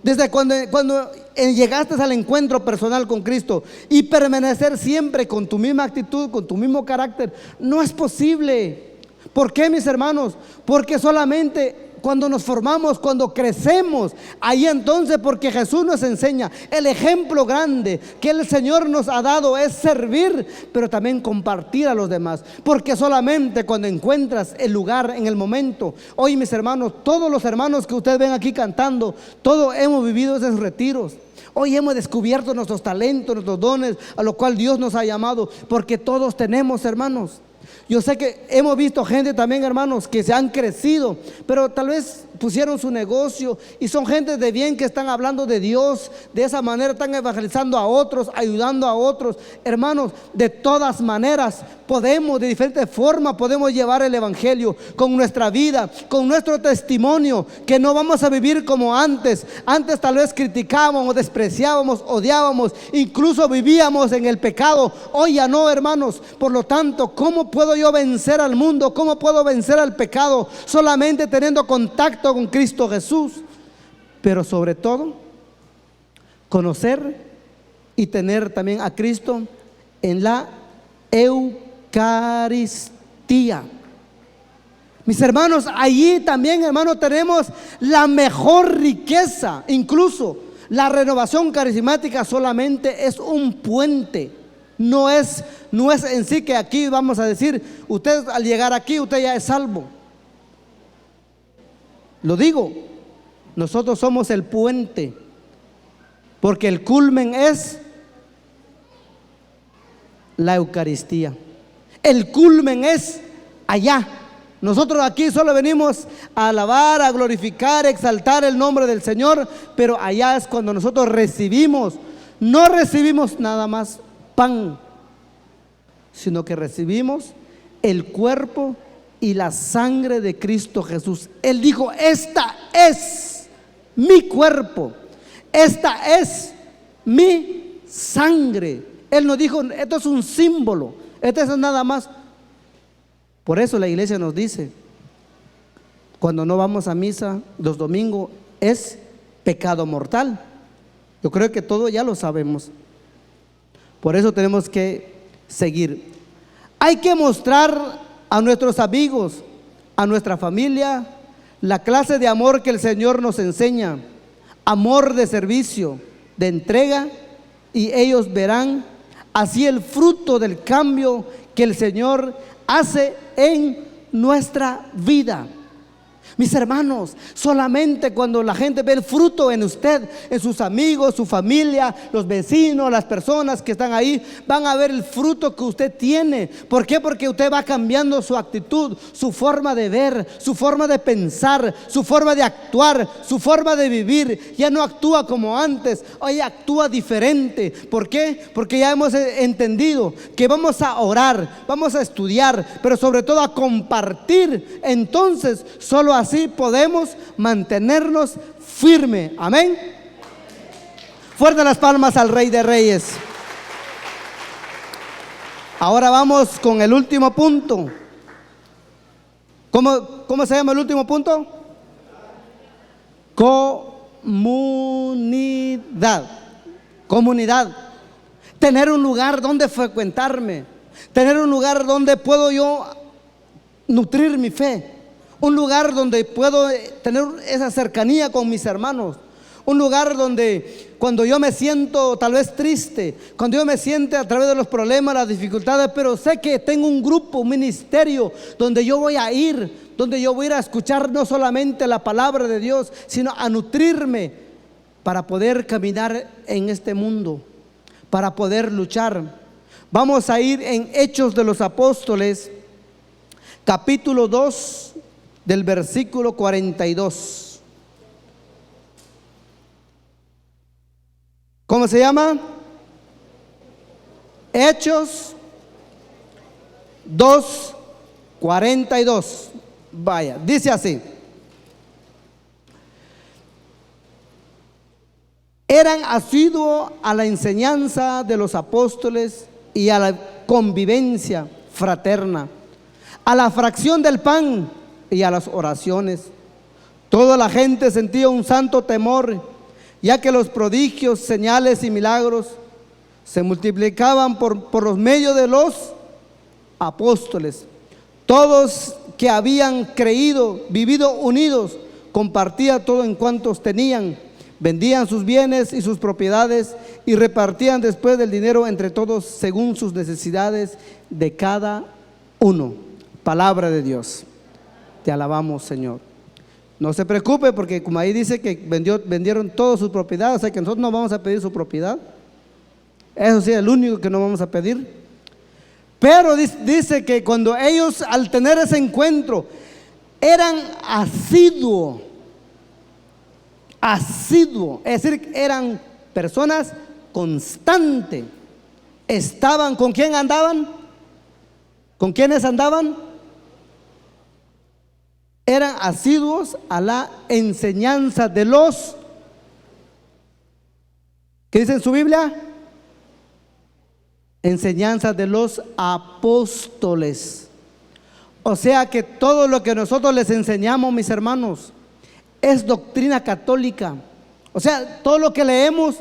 desde cuando llegaste al encuentro personal con Cristo, y permanecer siempre con tu misma actitud, con tu mismo carácter, no es posible. ¿Por qué, mis hermanos? Porque solamente cuando nos formamos, cuando crecemos, ahí entonces, porque Jesús nos enseña, el ejemplo grande que el Señor nos ha dado es servir, pero también compartir a los demás. Porque solamente cuando encuentras el lugar en el momento. Hoy, mis hermanos, todos los hermanos que ustedes ven aquí cantando, todos hemos vivido esos retiros. Hoy hemos descubierto nuestros talentos, nuestros dones, a lo cual Dios nos ha llamado, porque todos tenemos, hermanos. Yo sé que hemos visto gente también, hermanos, que se han crecido, pero tal vez pusieron su negocio y son gente de bien que están hablando de Dios. De esa manera están evangelizando a otros, ayudando a otros. Hermanos, de todas maneras podemos, de diferentes formas podemos llevar el evangelio con nuestra vida, con nuestro testimonio, que no vamos a vivir como antes. Antes tal vez criticábamos, despreciábamos, odiábamos, incluso vivíamos en el pecado. Hoy ya no, hermanos. Por lo tanto, ¿cómo puedo yo vencer al mundo? ¿Cómo puedo vencer al pecado? Solamente teniendo contacto con Cristo Jesús. Pero sobre todo, conocer y tener también a Cristo en la Eucaristía. Mis hermanos, allí también, hermanos, tenemos la mejor riqueza. Incluso la renovación carismática solamente es un puente. No es en sí que aquí vamos a decir, usted al llegar aquí, usted ya es salvo. Lo digo, nosotros somos el puente, porque el culmen es la Eucaristía. El culmen es allá. Nosotros aquí solo venimos a alabar, a glorificar, a exaltar el nombre del Señor, pero allá es cuando nosotros recibimos. No recibimos nada más pan, sino que recibimos el cuerpo y la sangre de Cristo Jesús. Él dijo: esta es mi cuerpo, esta es mi sangre. Él nos dijo: esto es un símbolo, esto es nada más. Por eso la iglesia nos dice, cuando no vamos a misa los domingos, es pecado mortal. Yo creo que todo ya lo sabemos. Por eso tenemos que seguir. Hay que mostrar a nuestros amigos, a nuestra familia, la clase de amor que el Señor nos enseña. Amor de servicio, de entrega, y ellos verán así el fruto del cambio que el Señor hace en nuestra vida. Mis hermanos, solamente cuando la gente ve el fruto en usted, en sus amigos, su familia, los vecinos, las personas que están ahí, van a ver el fruto que usted tiene. ¿Por qué? Porque usted va cambiando su actitud, su forma de ver, su forma de pensar, su forma de actuar, su forma de vivir. Ya no actúa como antes, hoy actúa diferente. ¿Por qué? Porque ya hemos entendido que vamos a orar, vamos a estudiar, pero sobre todo a compartir. Entonces, solo así podemos mantenernos firmes. Amén. Fuerte las palmas al Rey de Reyes. Ahora vamos con el último punto. ¿Cómo se llama el último punto? Comunidad. Comunidad. Tener un lugar donde frecuentarme. Tener un lugar donde puedo yo nutrir mi fe. Un lugar donde puedo tener esa cercanía con mis hermanos. Un lugar donde cuando yo me siento tal vez triste, cuando yo me siento a través de los problemas, las dificultades, pero sé que tengo un grupo, un ministerio donde yo voy a ir, donde yo voy a ir a escuchar no solamente la palabra de Dios, sino a nutrirme para poder caminar en este mundo, para poder luchar. Vamos a ir en Hechos de los Apóstoles, capítulo 2, del versículo 42. ¿Cómo se llama? Hechos 2, 42. Vaya, dice así: eran asiduos a la enseñanza de los apóstoles y a la convivencia fraterna, a la fracción del pan y a las oraciones. Toda la gente sentía un santo temor, ya que los prodigios, señales y milagros se multiplicaban por los medios de los apóstoles. Todos que habían creído, vivido unidos, compartían todo en cuantos tenían, vendían sus bienes y sus propiedades y repartían después del dinero entre todos según sus necesidades de cada uno. Palabra de Dios. Te alabamos, Señor. No se preocupe, porque como ahí dice que vendieron todas sus propiedades, o sea que nosotros no vamos a pedir su propiedad. Eso sí, el único que no vamos a pedir. Pero dice que cuando ellos, al tener ese encuentro, eran asiduos, es decir, eran personas constantes. Estaban, ¿con quién andaban? ¿Con quiénes andaban? Eran asiduos a la enseñanza de los, ¿qué dice en su Biblia? Enseñanza de los apóstoles. O sea que todo lo que nosotros les enseñamos, mis hermanos, es doctrina católica. O sea, todo lo que leemos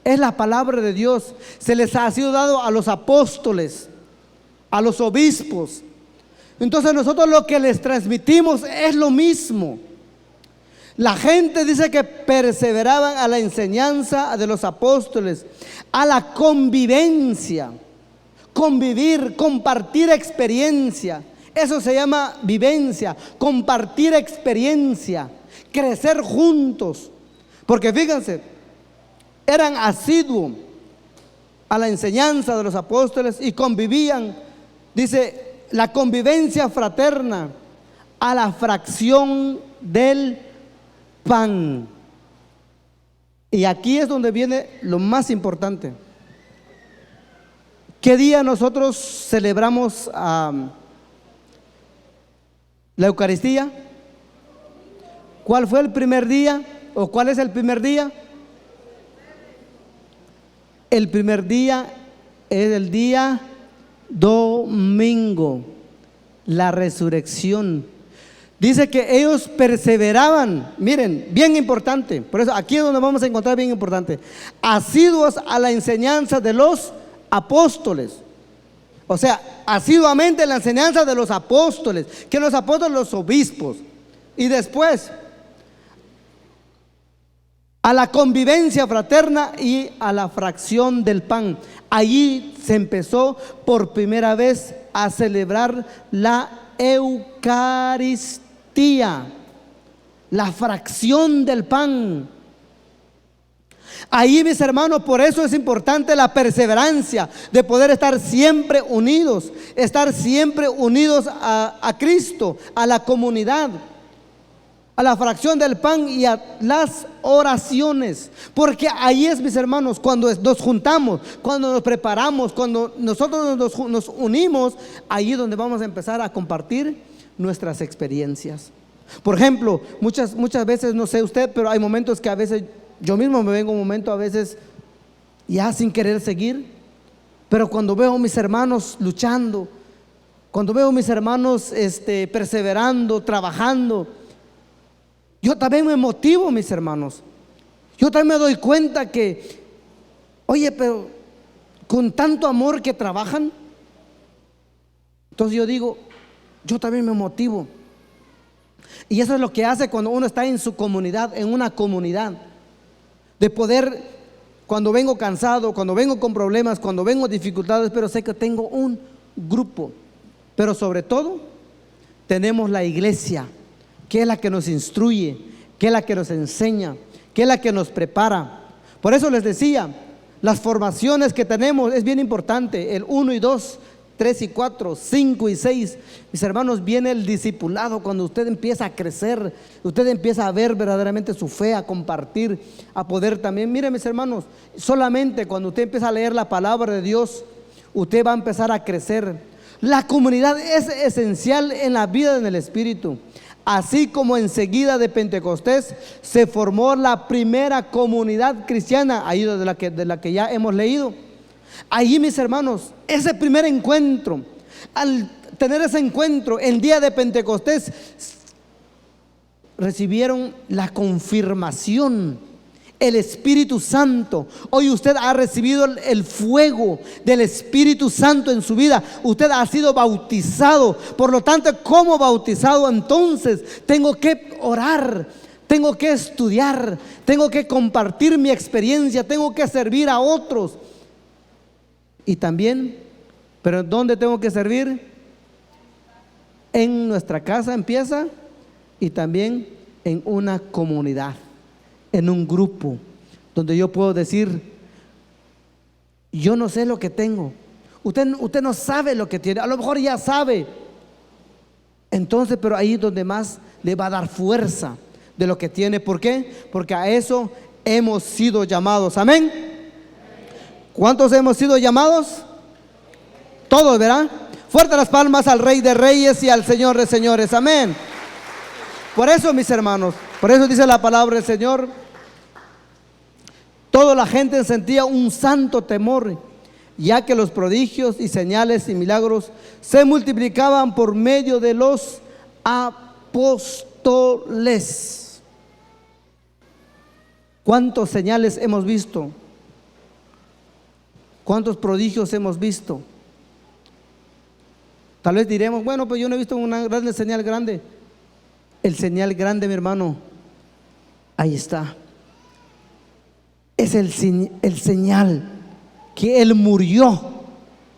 es la palabra de Dios. Se les ha sido dado a los apóstoles, a los obispos. Entonces nosotros lo que les transmitimos es lo mismo. La gente dice que perseveraban a la enseñanza de los apóstoles, a la convivencia, convivir, compartir experiencia. Eso se llama vivencia, compartir experiencia, crecer juntos. Porque fíjense, eran asiduos a la enseñanza de los apóstoles y convivían, dice, la convivencia fraterna, a la fracción del pan. Y aquí es donde viene lo más importante. ¿Qué día nosotros celebramos la Eucaristía? ¿Cuál fue el primer día? ¿O cuál es el primer día? El primer día es el día domingo, la resurrección. Dice que ellos perseveraban, miren, bien importante, por eso aquí es donde vamos a encontrar bien importante, asiduos a la enseñanza de los apóstoles. O sea, asiduamente la enseñanza de los apóstoles, que los apóstoles, los obispos, y después a la convivencia fraterna y a la fracción del pan. Allí se empezó por primera vez a celebrar la Eucaristía, la fracción del pan. Ahí, mis hermanos, por eso es importante la perseverancia de poder estar siempre unidos a Cristo, a la comunidad, a la fracción del pan y a las oraciones. Porque ahí es, mis hermanos, cuando nos juntamos, cuando nos preparamos, cuando nosotros nos unimos, ahí es donde vamos a empezar a compartir nuestras experiencias. Por ejemplo, muchas veces, no sé usted, pero hay momentos que a veces yo mismo me vengo un momento a veces ya sin querer seguir, pero cuando veo a mis hermanos luchando, cuando veo a mis hermanos perseverando, trabajando, yo también me motivo, mis hermanos. Yo también me doy cuenta que, oye, pero con tanto amor que trabajan, entonces yo digo, yo también me motivo. Y eso es lo que hace cuando uno está en su comunidad, en una comunidad, de poder, cuando vengo cansado, cuando vengo con problemas, cuando vengo con dificultades, pero sé que tengo un grupo. Pero sobre todo tenemos la iglesia, que es la que nos instruye, que es la que nos enseña, que es la que nos prepara. Por eso les decía, las formaciones que tenemos es bien importante, el 1 y 2, 3 y 4, 5 y 6. Mis hermanos, viene el discipulado cuando usted empieza a crecer, usted empieza a ver verdaderamente su fe, a compartir, a poder también. Mire, mis hermanos, solamente cuando usted empieza a leer la palabra de Dios, usted va a empezar a crecer. La comunidad es esencial en la vida en el Espíritu. Así como enseguida de Pentecostés se formó la primera comunidad cristiana, ahí de la que ya hemos leído. Allí, mis hermanos, ese primer encuentro, al tener ese encuentro el día de Pentecostés, recibieron la confirmación, el Espíritu Santo. Hoy usted ha recibido el fuego del Espíritu Santo en su vida. Usted ha sido bautizado. Por lo tanto, como bautizado, entonces tengo que orar, tengo que estudiar, tengo que compartir mi experiencia, tengo que servir a otros. Y también, ¿pero dónde tengo que servir? En nuestra casa empieza, y también en una comunidad, en un grupo donde yo puedo decir: yo no sé lo que tengo. Usted no sabe lo que tiene, a lo mejor ya sabe. Entonces, pero ahí es donde más le va a dar fuerza de lo que tiene. ¿Por qué? Porque a eso hemos sido llamados. Amén. ¿Cuántos hemos sido llamados? Todos, ¿verdad? Fuerte las palmas al Rey de Reyes y al Señor de Señores. Amén. Por eso, mis hermanos, por eso dice la palabra del Señor: toda la gente sentía un santo temor, ya que los prodigios y señales y milagros se multiplicaban por medio de los apóstoles. ¿Cuántos señales hemos visto? ¿Cuántos prodigios hemos visto? Tal vez diremos: bueno, pues yo no he visto una gran señal grande. El señal grande, mi hermano, ahí está. Es el señal que Él murió,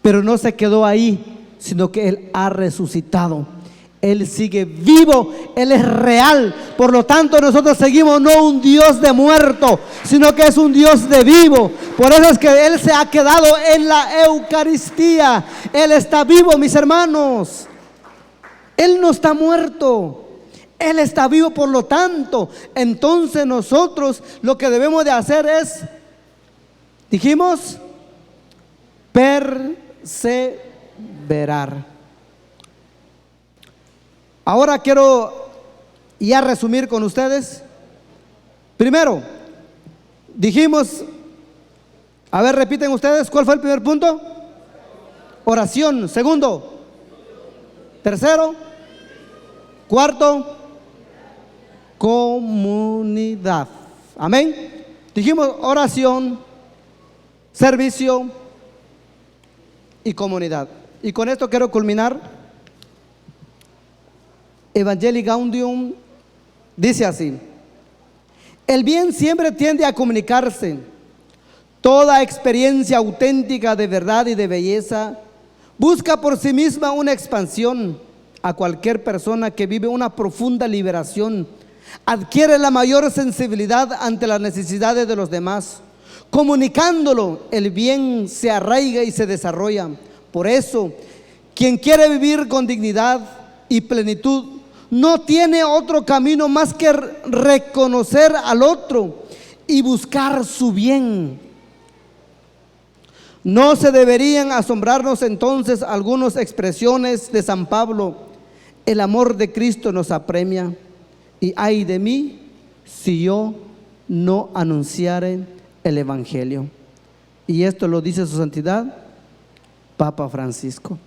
pero no se quedó ahí, sino que Él ha resucitado. Él sigue vivo, Él es real. Por lo tanto, nosotros seguimos no un Dios de muerto, sino que es un Dios de vivo. Por eso es que Él se ha quedado en la Eucaristía. Él está vivo, mis hermanos. Él no está muerto, Él está vivo. Por lo tanto, entonces nosotros lo que debemos de hacer es, dijimos, perseverar. Ahora quiero ya resumir con ustedes. Primero, dijimos, a ver, repiten ustedes, ¿cuál fue el primer punto? Oración. Segundo. Tercero. Cuarto, comunidad. Amén. Dijimos oración, servicio y comunidad. Y con esto quiero culminar. Evangelii Gaudium dice así: el bien siempre tiende a comunicarse. Toda experiencia auténtica de verdad y de belleza busca por sí misma una expansión. A cualquier persona que vive una profunda liberación adquiere la mayor sensibilidad ante las necesidades de los demás. Comunicándolo, el bien se arraiga y se desarrolla. Por eso, quien quiere vivir con dignidad y plenitud no tiene otro camino más que reconocer al otro y buscar su bien. No se deberían asombrarnos entonces algunas expresiones de San Pablo: el amor de Cristo nos apremia, y ay de mí si yo no anunciare el Evangelio. Y esto lo dice su santidad Papa Francisco.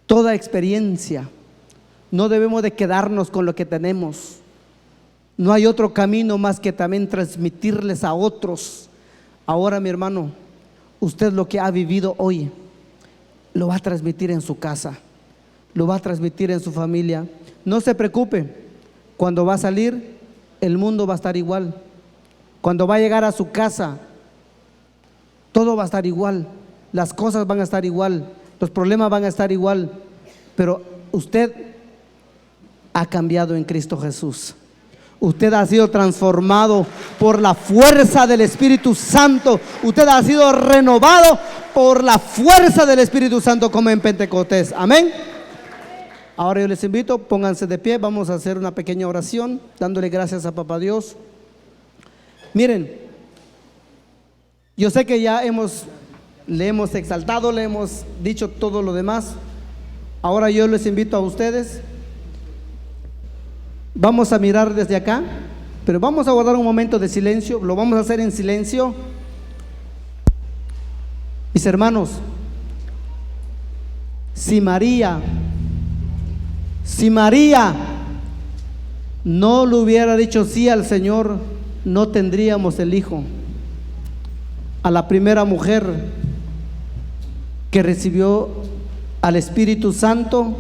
Toda experiencia, no debemos de quedarnos con lo que tenemos. No hay otro camino más que también transmitirles a otros. Ahora, mi hermano, usted lo que ha vivido hoy lo va a transmitir en su casa, lo va a transmitir en su familia. No se preocupe, cuando va a salir, el mundo va a estar igual. Cuando va a llegar a su casa, todo va a estar igual, las cosas van a estar igual, los problemas van a estar igual. Pero usted ha cambiado en Cristo Jesús. Usted ha sido transformado por la fuerza del Espíritu Santo. Usted ha sido renovado por la fuerza del Espíritu Santo, como en Pentecostés. Amén. Ahora yo les invito, pónganse de pie. Vamos a hacer una pequeña oración dándole gracias a Papá Dios. Miren, yo sé que ya hemos le hemos exaltado, le hemos dicho todo lo demás. Ahora yo les invito a ustedes, vamos a mirar desde acá, pero vamos a guardar un momento de silencio, lo vamos a hacer en silencio. Mis hermanos, si María no le hubiera dicho sí al Señor, no tendríamos el hijo. A la primera mujer que recibió al Espíritu Santo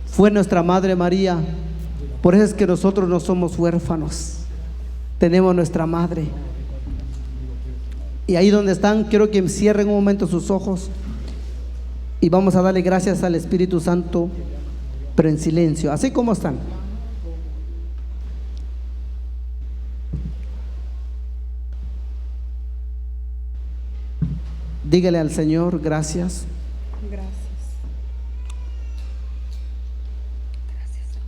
fue nuestra Madre María. Por eso es que nosotros no somos huérfanos, tenemos nuestra Madre. Y ahí donde están, quiero que cierren un momento sus ojos y vamos a darle gracias al Espíritu Santo, pero en silencio, así como están. Dígale al Señor, gracias. Gracias. Gracias.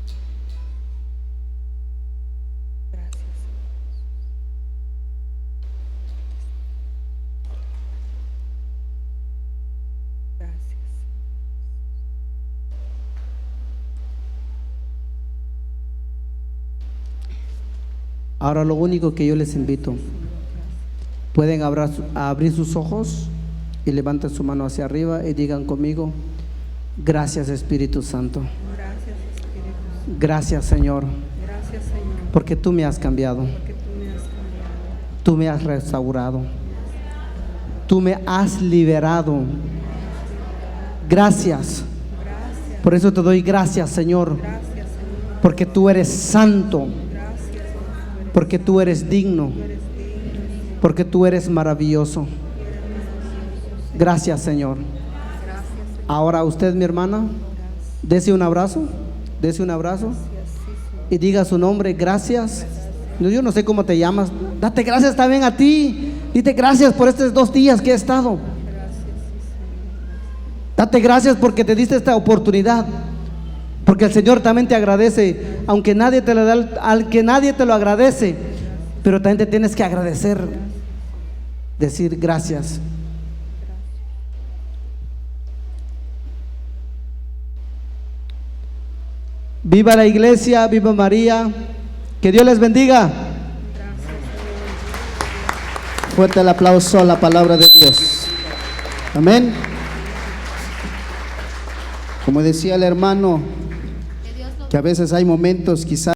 Gracias. Gracias. Ahora lo único que yo les invito, pueden abrir sus ojos y levanten su mano hacia arriba y digan conmigo, gracias Espíritu Santo. Gracias, Espíritu Santo. Gracias Señor, Gracias, Señor, porque tú me has cambiado, porque tú me has cambiado. tú me has restaurado, tú me has liberado. Gracias. Gracias. Por eso te doy gracias Señor, Gracias, Señor. porque tú eres santo, Gracias, Señor. porque tú eres digno, Tú eres digno. porque tú eres maravilloso. Gracias Señor. Gracias, Señor. Ahora usted, mi hermana, dese un abrazo, dese un abrazo Gracias, sí, Señor. y diga su nombre, gracias. Yo no sé cómo te llamas, date gracias también a ti. Dite gracias por estos 2 días que he estado. Gracias, sí, Señor. Date gracias porque te diste esta oportunidad, porque el Señor también te agradece, aunque nadie te lo da, al que nadie te lo agradece, pero también te tienes que agradecer, decir gracias. Viva la iglesia, viva María, que Dios les bendiga. Fuerte el aplauso a la palabra de Dios. Amén. Como decía el hermano, que a veces hay momentos quizás